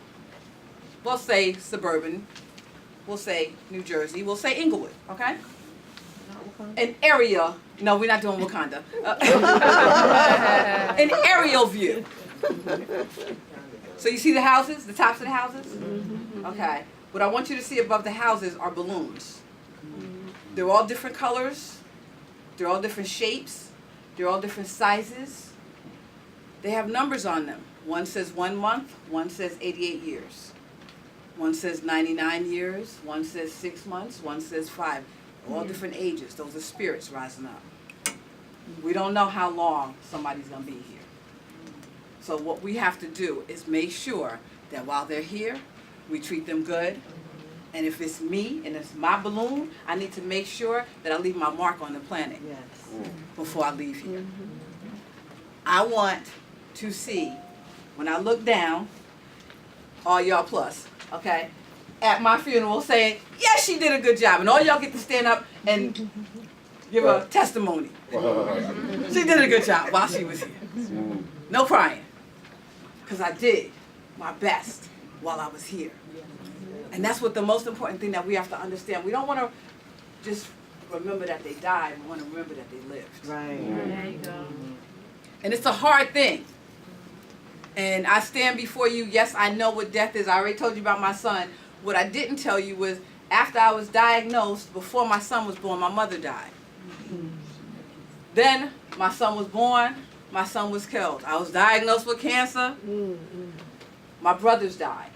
We'll say suburban. We'll say New Jersey. We'll say Inglewood, okay? An area. No, we're not doing Wakanda. An aerial view. So you see the houses, the tops of the houses? Okay. What I want you to see above the houses are balloons. They're all different colors. They're all different shapes. They're all different sizes. They have numbers on them. One says 1 month. One says 88 years. One says 99 years. One says 6 months. One says 5. All different ages. Those are spirits rising up. We don't know how long somebody's going to be here. So what we have to do is make sure that while they're here, we treat them good. And if it's me and it's my balloon, I need to make sure that I leave my mark on the planet before I leave here. I want to see, when I look down, all y'all plus, okay, at my funeral saying, yes, she did a good job. And all y'all get to stand up and give a testimony. She did a good job while she was here. No crying. Because I did my best while I was here. And that's what the most important thing that we have to understand. We don't want to just remember that they died. We want to remember that they lived. Right. There you go. And it's a hard thing. And I stand before you. Yes, I know what death is. I already told you about my son. What I didn't tell you was after I was diagnosed, before my son was born, my mother died. Then my son was born. My son was killed. I was diagnosed with cancer. My brothers died.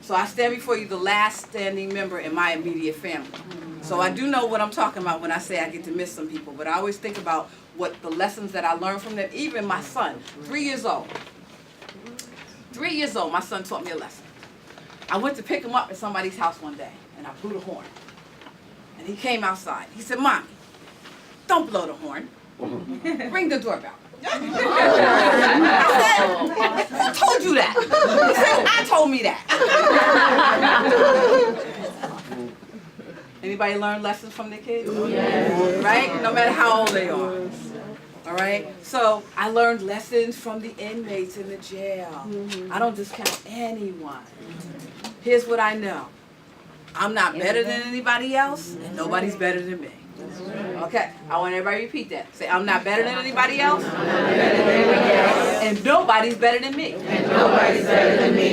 So I stand before you, the last standing member in my immediate family. So I do know what I'm talking about when I say I get to miss some people. But I always think about what the lessons that I learned from them. Even my son, 3 years old. 3 years old, my son taught me a lesson. I went to pick him up at somebody's house one day, and I blew the horn. And he came outside. He said, Mommy, don't blow the horn. Ring the doorbell. I said, who told you that? He said, I told me that. Anybody learn lessons from their kids? Yes. Right? No matter how old they are. All All right? So I learned lessons from the inmates in the jail. I don't discount anyone. Here's what I know. I'm not better than anybody else, and nobody's better than me. Okay, I want everybody to repeat that. Say, I'm not better than anybody else, and nobody's better than me.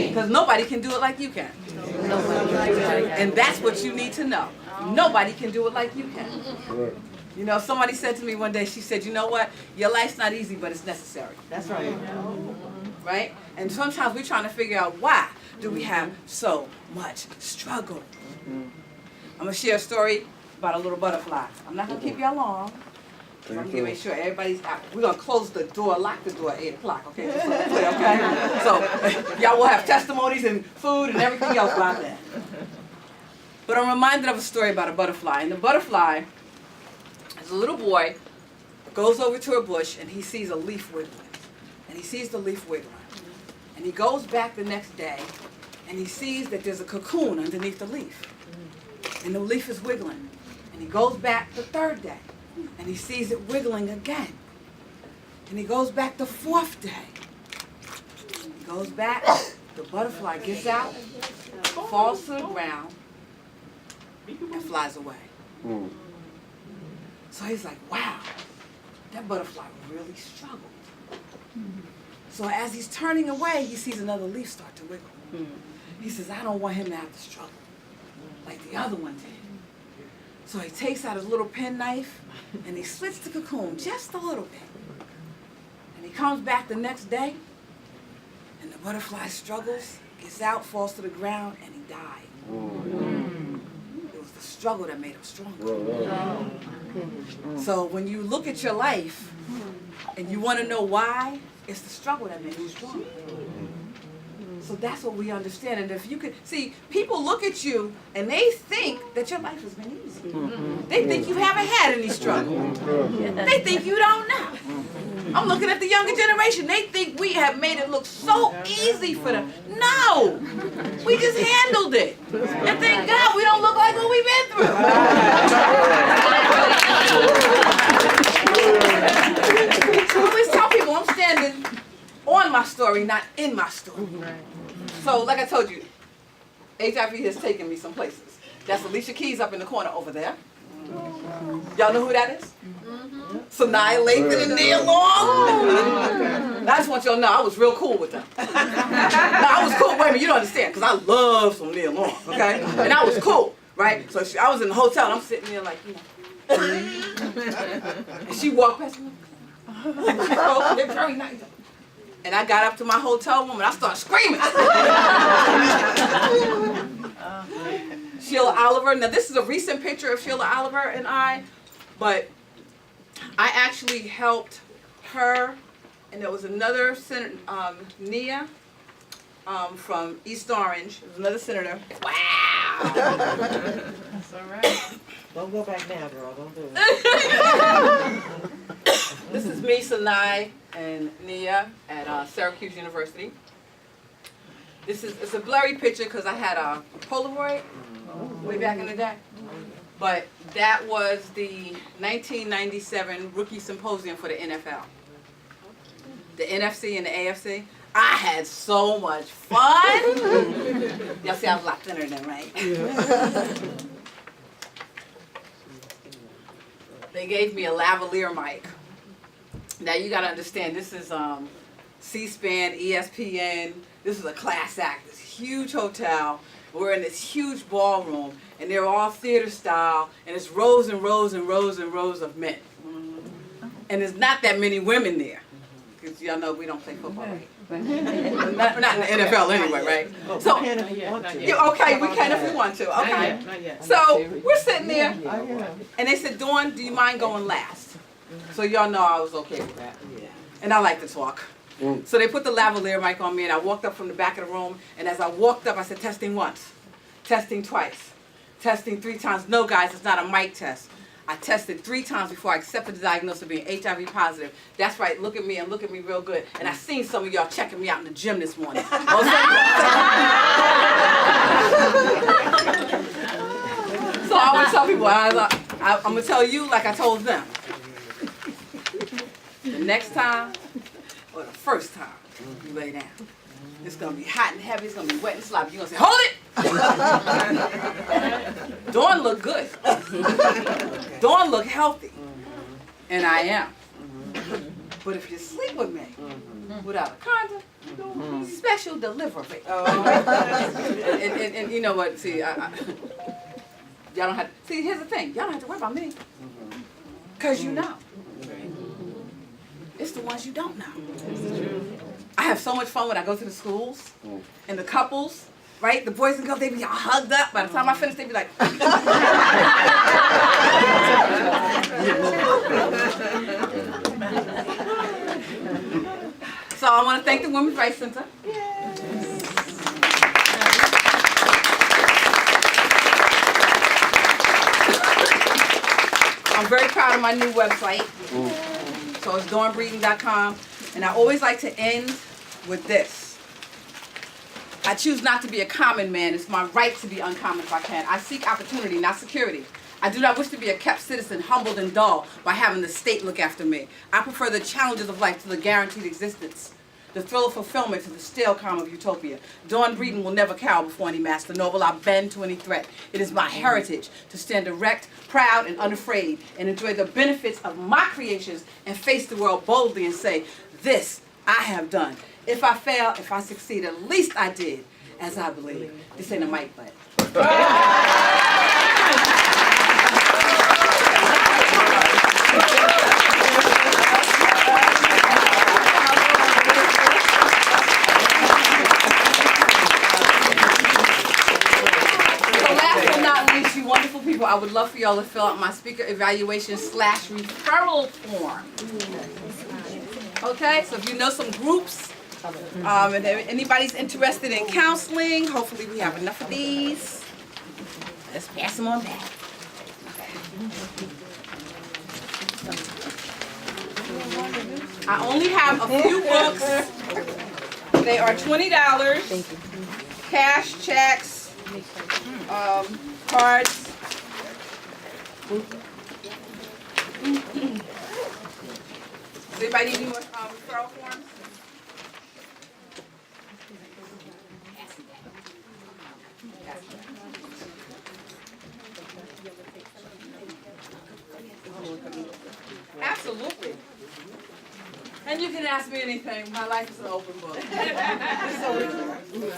Because nobody can do it like you can. And that's what you need to know. Nobody can do it like you can. You know, somebody said to me one day, she said, you know what? Your life's not easy, but it's necessary. That's right. Right? And sometimes we're trying to figure out why do we have so much struggle. I'm going to share a story about a little butterfly. I'm not going to keep y'all long. I'm going to make sure everybody's out. We're going to close the door, lock the door at 8 o'clock, okay? Just so it's clear, okay? So y'all will have testimonies and food and everything else by then. But I'm reminded of a story about a butterfly. And the butterfly is a little boy goes over to a bush and he sees a leaf wiggling. And he sees the leaf wiggling. And he goes back the next day and he sees that there's a cocoon underneath the leaf. And the leaf is wiggling. And he goes back the third day and he sees it wiggling again. And he goes back the fourth day. He goes back, the butterfly gets out, falls to the ground, and flies away. So he's like, wow, that butterfly really struggled. So as he's turning away, he sees another leaf start to wiggle. He says, I don't want him to have to struggle like the other one did. So he takes out his little penknife and he slits the cocoon just a little bit. And he comes back the next day and the butterfly struggles, gets out, falls to the ground, and he died. It was the struggle that made him stronger. So when you look at your life and you want to know why, it's the struggle that makes you strong. So that's what we understand. And if you could see, people look at you and they think that your life has been easy. They think you haven't had any struggle. They think you don't know. I'm looking at the younger generation. They think we have made it look so easy for them. No, we just handled it. And thank God we don't look like what we've been through. I always tell people I'm standing on my story, not in my story. So, like I told you, HIV has taken me some places. That's Alicia Keys up in the corner over there. Y'all know who that is? Sanaya Lathan and Neil Long. I just want y'all to know I was real cool with them. No, I was cool. Wait a minute, you don't understand, because I love some Neil Long, okay? And I was cool, right? So I was in the hotel and I'm sitting there like, you know. And she walked past me. They're very nice. And I got up to my hotel room and I started screaming. Sheila Oliver. Now this is a recent picture of Sheila Oliver and I, but I actually helped her, and there was another senator, Nia, from East Orange. There was another senator. Wow. That's all right. Don't go back now, girl. Don't do it. This is me, Sanai, and Nia at Syracuse University. It's a blurry picture because I had a Polaroid way back in the day. But that was the 1997 Rookie Symposium for the NFL. The NFC and the AFC. I had so much fun. Y'all see I was a lot thinner than, right? They gave me a lavalier mic. Now you gotta understand, this is C-SPAN, ESPN. This is a class act. This huge hotel. We're in this huge ballroom, and they're all theater style, and it's rows and rows and rows and rows of men. And there's not that many women there, because y'all know we don't play football, right? Not in the NFL anyway, right? So, We can if we want to. okay, we can if we want to. Okay. Not yet. So we're sitting there, and they said, Dawn, do you mind going last? So y'all know I was okay with that. And I like to talk. So they put the lavalier mic on me, and I walked up from the back of the room, and as I walked up, I said, testing once, testing twice, testing 3 times. No, guys, it's not a mic test. I tested 3 times before I accepted the diagnosis of being HIV positive. That's right, look at me and look at me real good. And I seen some of y'all checking me out in the gym this morning. So I would tell people, I'm going to tell you like I told them. next time or the first time you lay down. It's going to be hot and heavy. It's going to be wet and sloppy. You're going to say, hold it! Dawn look good. Dawn look healthy. And I am. But if you sleep with me without a condom, special delivery. And you know what? See, y'all don't have to. See, here's the thing. Y'all don't have to worry about me. Because you know. It's the ones you don't know. I have so much fun when I go to the schools and the couples, right? The boys and girls, they be all hugged up. By the time I finish, they be like. So I want to thank the Women's Rights Center. I'm very proud of my new website. So it's dawnbreedon.com. And I always like to end with this. I choose not to be a common man. It's my right to be uncommon if I can. I seek opportunity, not security. I do not wish to be a kept citizen, humbled and dull by having the state look after me. I prefer the challenges of life to the guaranteed existence. The thrill of fulfillment to the stale calm of utopia. Dawn Breedon will never cower before any master, nor will I bend to any threat. It is my heritage to stand erect, proud, and unafraid, and enjoy the benefits of my creations and face the world boldly and say, this I have done. If I fail, if I succeed, at least I did, as I believe. This ain't a mic, but. Wonderful people, I would love for y'all to fill out my speaker evaluation / referral form. Okay, so if you know some groups, and if anybody's interested in counseling, hopefully we have enough of these. Let's pass them on back. I only have a few books. They are $20. Cash, checks, cards. Does anybody need any more referral forms? Absolutely. And you can ask me anything. My life is an open book.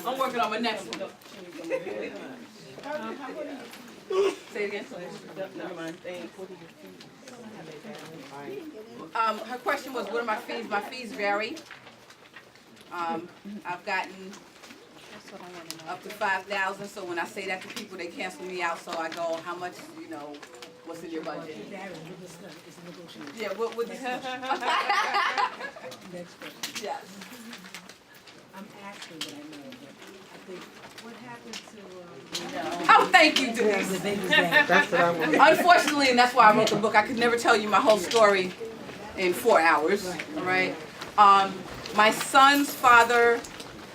I'm working on my next one. Say it again. Never mind. Her question was, what are my fees? My fees vary. I've gotten up to $5,000. So when I say that to people, they cancel me out. So I go, how much? You know, what's in your budget? Yeah. What would this? Next question. Yes. I'm asking what I know, but I think what happened to oh, thank you, Denise. That's what I want. Unfortunately, and that's why I wrote the book, I could never tell you my whole story in 4 hours, all right? My son's father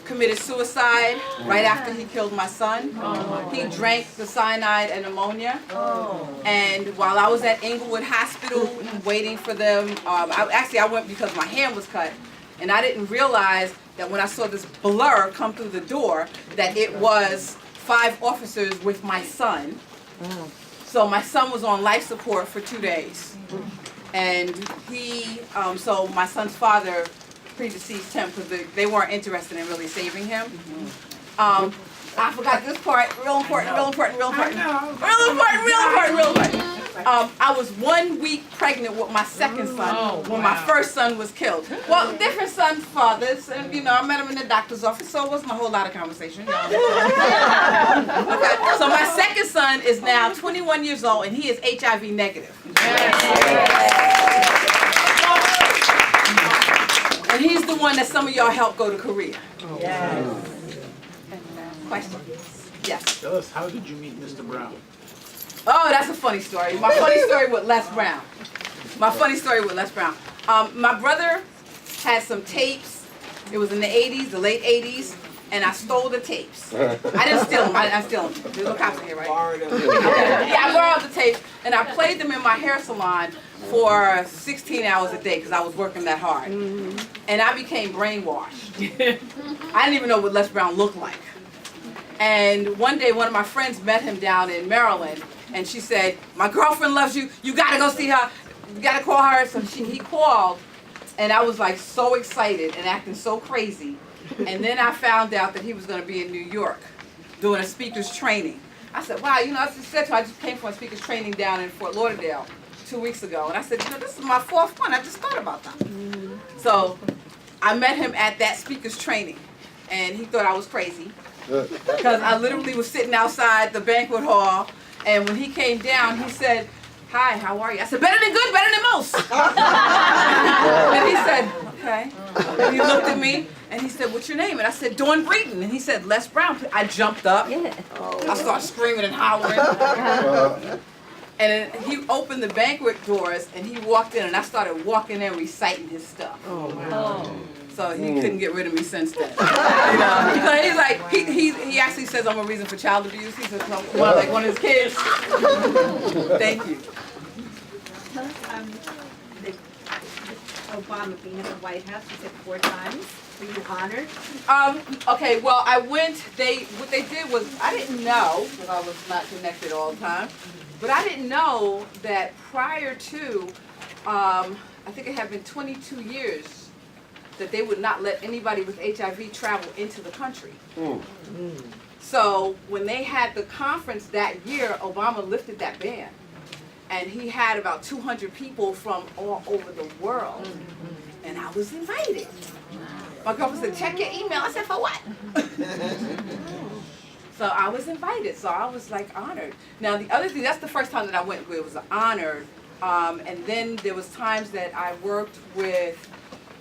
committed suicide right after he killed my son. He drank the cyanide and ammonia. And while I was at Inglewood Hospital waiting for them, I went because my hand was cut. And I didn't realize that when I saw this blur come through the door, that it was 5 officers with my son. So my son was on life support for 2 days. And he, so my son's father predeceased him because they weren't interested in really saving him. I forgot this part, real important. I was 1 week pregnant with my second son when my first son was killed. Well, different sons' fathers, and you know, I met him in the doctor's office, so it wasn't a whole lot of conversation. Okay, so my second son is now 21 years old, and he is HIV negative. And he's the one that some of y'all helped go to Korea. Question? Yes. Tell us, how did you meet Mr. Brown? Oh, that's a funny story. My funny story with Les Brown. My brother had some tapes. It was in the 80s, the late 80s, and I stole the tapes. I didn't steal them. I steal them. There's no cops in here, right? Yeah, I borrowed the tapes, and I played them in my hair salon for 16 hours a day because I was working that hard. And I became brainwashed. I didn't even know what Les Brown looked like. And one day, one of my friends met him down in Maryland, and she said, "My girlfriend loves you. You gotta go see her. You gotta call her." So he called, and I was like so excited and acting so crazy. And then I found out that he was gonna be in New York doing a speaker's training. I said, "Wow, you know," I just said to her, I just came from a speaker's training down in Fort Lauderdale 2 weeks ago, and I said, "You know, this is my 4th one. I just thought about that." So I met him at that speaker's training, and he thought I was crazy. Because I literally was sitting outside the banquet hall, and when he came down, he said, "Hi, how are you?" I said, "Better than good, better than most." And he said, "Okay." And he looked at me, and he said, "What's your name?" And I said, "Dawn Breedon." And he said, "Les Brown." I jumped up. I started screaming and hollering. And then he opened the banquet doors, and he walked in, and I started walking in reciting his stuff. So he couldn't get rid of me since then. You know, he's like, he actually says I'm a reason for child abuse. He says I'm like one of his kids. Thank you. Tell us, Obama being at the White House, you said 4 times. Were you honored? Okay, well, I went, what they did was, I didn't know, because I was not connected all the time, but I didn't know that prior to, I think it had been 22 years, that they would not let anybody with HIV travel into the country. So when they had the conference that year, Obama lifted that ban. And he had about 200 people from all over the world. And I was invited. My girlfriend said, "Check your email." I said, "For what?" So I was invited. So I was like honored. Now the other thing, that's the first time that I went where it was honored. And then there was times that I worked with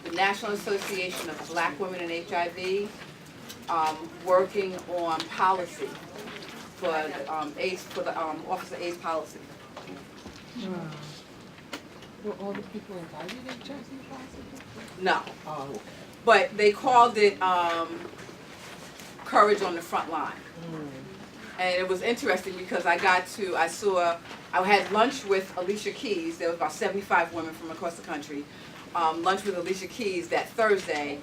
the National Association of Black Women in HIV, working on policy for AIDS, for the Office of AIDS Policy. Were all the people invited in Jersey Policy? No, Oh, okay. but they called it Courage on the Front Line. And it was interesting because I had lunch with Alicia Keys. There was about 75 women from across the country. Lunch with Alicia Keys that Saturday,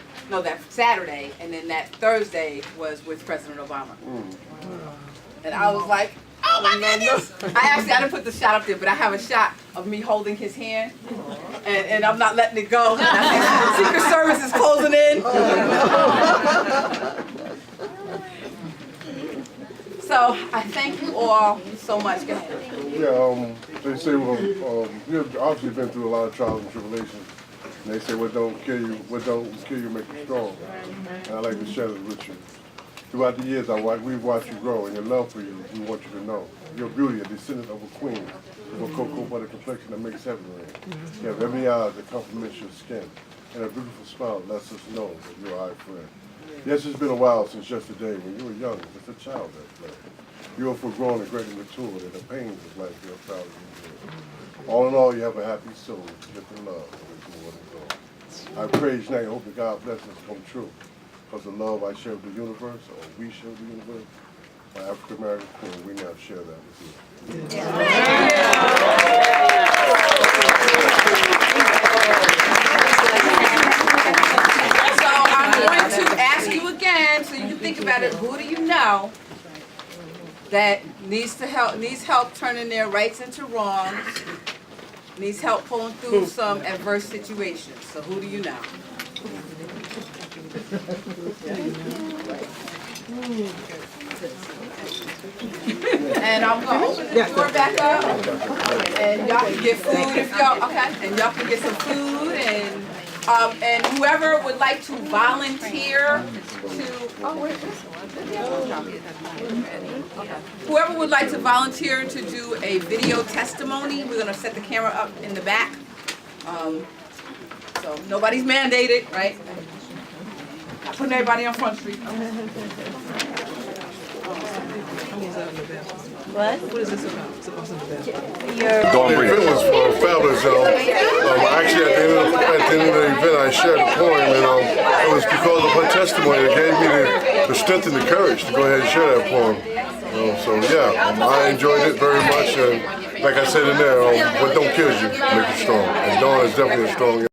and then that Thursday was with President Obama. And I was like, "Oh my goodness!" I didn't put the shot up there, but I have a shot of me holding his hand, and I'm not letting it go. And I think the Secret Service is closing in. So I thank you all so much. Go ahead. Yeah, they say, you've obviously been through a lot of trials and tribulations. And they say, what don't kill you make you strong. And I like to share this with you. Throughout the years, we've watched you grow, and your love for you, we want you to know. You're beauty, a descendant of a queen, with a cocoa butter complexion that makes heaven rain. You have every eye that complements your skin, and a beautiful smile that lets us know that you're our friend. Yes, it's been a while since yesterday when you were young, just a child that played. You are full grown and greatly matured, and the pains of life you're proud of you. All in all, you have a happy soul, gift and love. I pray each night, hope that God's blessings come true. Because the love I share with the universe, or we share with the universe, my African American queen, we now share that with you. So I'm going to ask you again, so you can think about it. Who do you know that needs help turning their rights into wrongs? Needs help pulling through some adverse situations. So who do you know? And I'm gonna open the door back up, and y'all can get food if y'all and y'all can get some food, and whoever would like to volunteer whoever would like to volunteer to do a video testimony, we're gonna set the camera up in the back. So nobody's mandated, right? Not putting everybody on Front Street. What? What is this about? It's about something bad. The event was fabulous, actually, at the end of the event, I shared a poem, and it was because of her testimony that gave me the strength and the courage to go ahead and share that poem. So yeah, I enjoyed it very much, and like I said in there, what don't kill you make you strong. And Dawn is definitely a strong.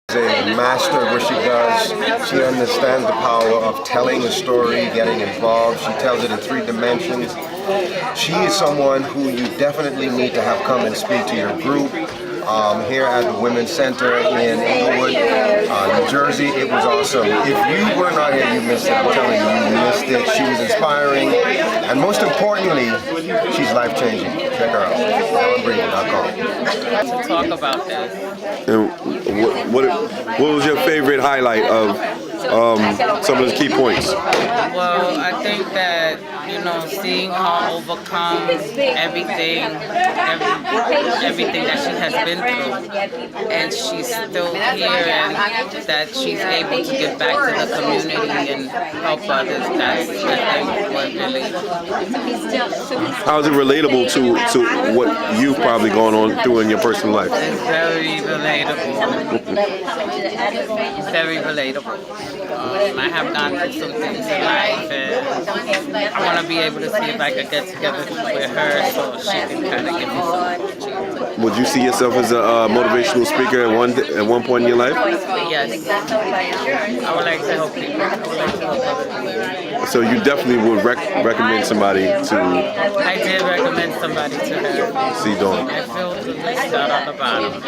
A master of what she does. She understands the power of telling a story, getting involved. She tells it in 3 dimensions. She is someone who you definitely need to have come and speak to your group. Here at the Women's Center in Inglewood, New Jersey. It was awesome. If you were not here, you missed it. I'm telling you, you missed it. She was inspiring, and most importantly, she's life-changing. Check her out. Breedon.com. To talk about this. And what was your favorite highlight of some of the key points? Well, I think that, you know, seeing her overcome everything that she has been through, and she's still here, and that she's able to give back to the community and help others. That's, I think, what really. How is it relatable to what you've probably gone on through in your personal life? It's very relatable. Very relatable. I have gone through some things in life, and I want to be able to see if I could get together with her so she can kind of give me some. Would you see yourself as a motivational speaker at one point in your life? Yes. I would like to help people. I would like to help other people. So you definitely would recommend somebody to... I did recommend somebody to her. See Dawn. I feel to start on the bottom.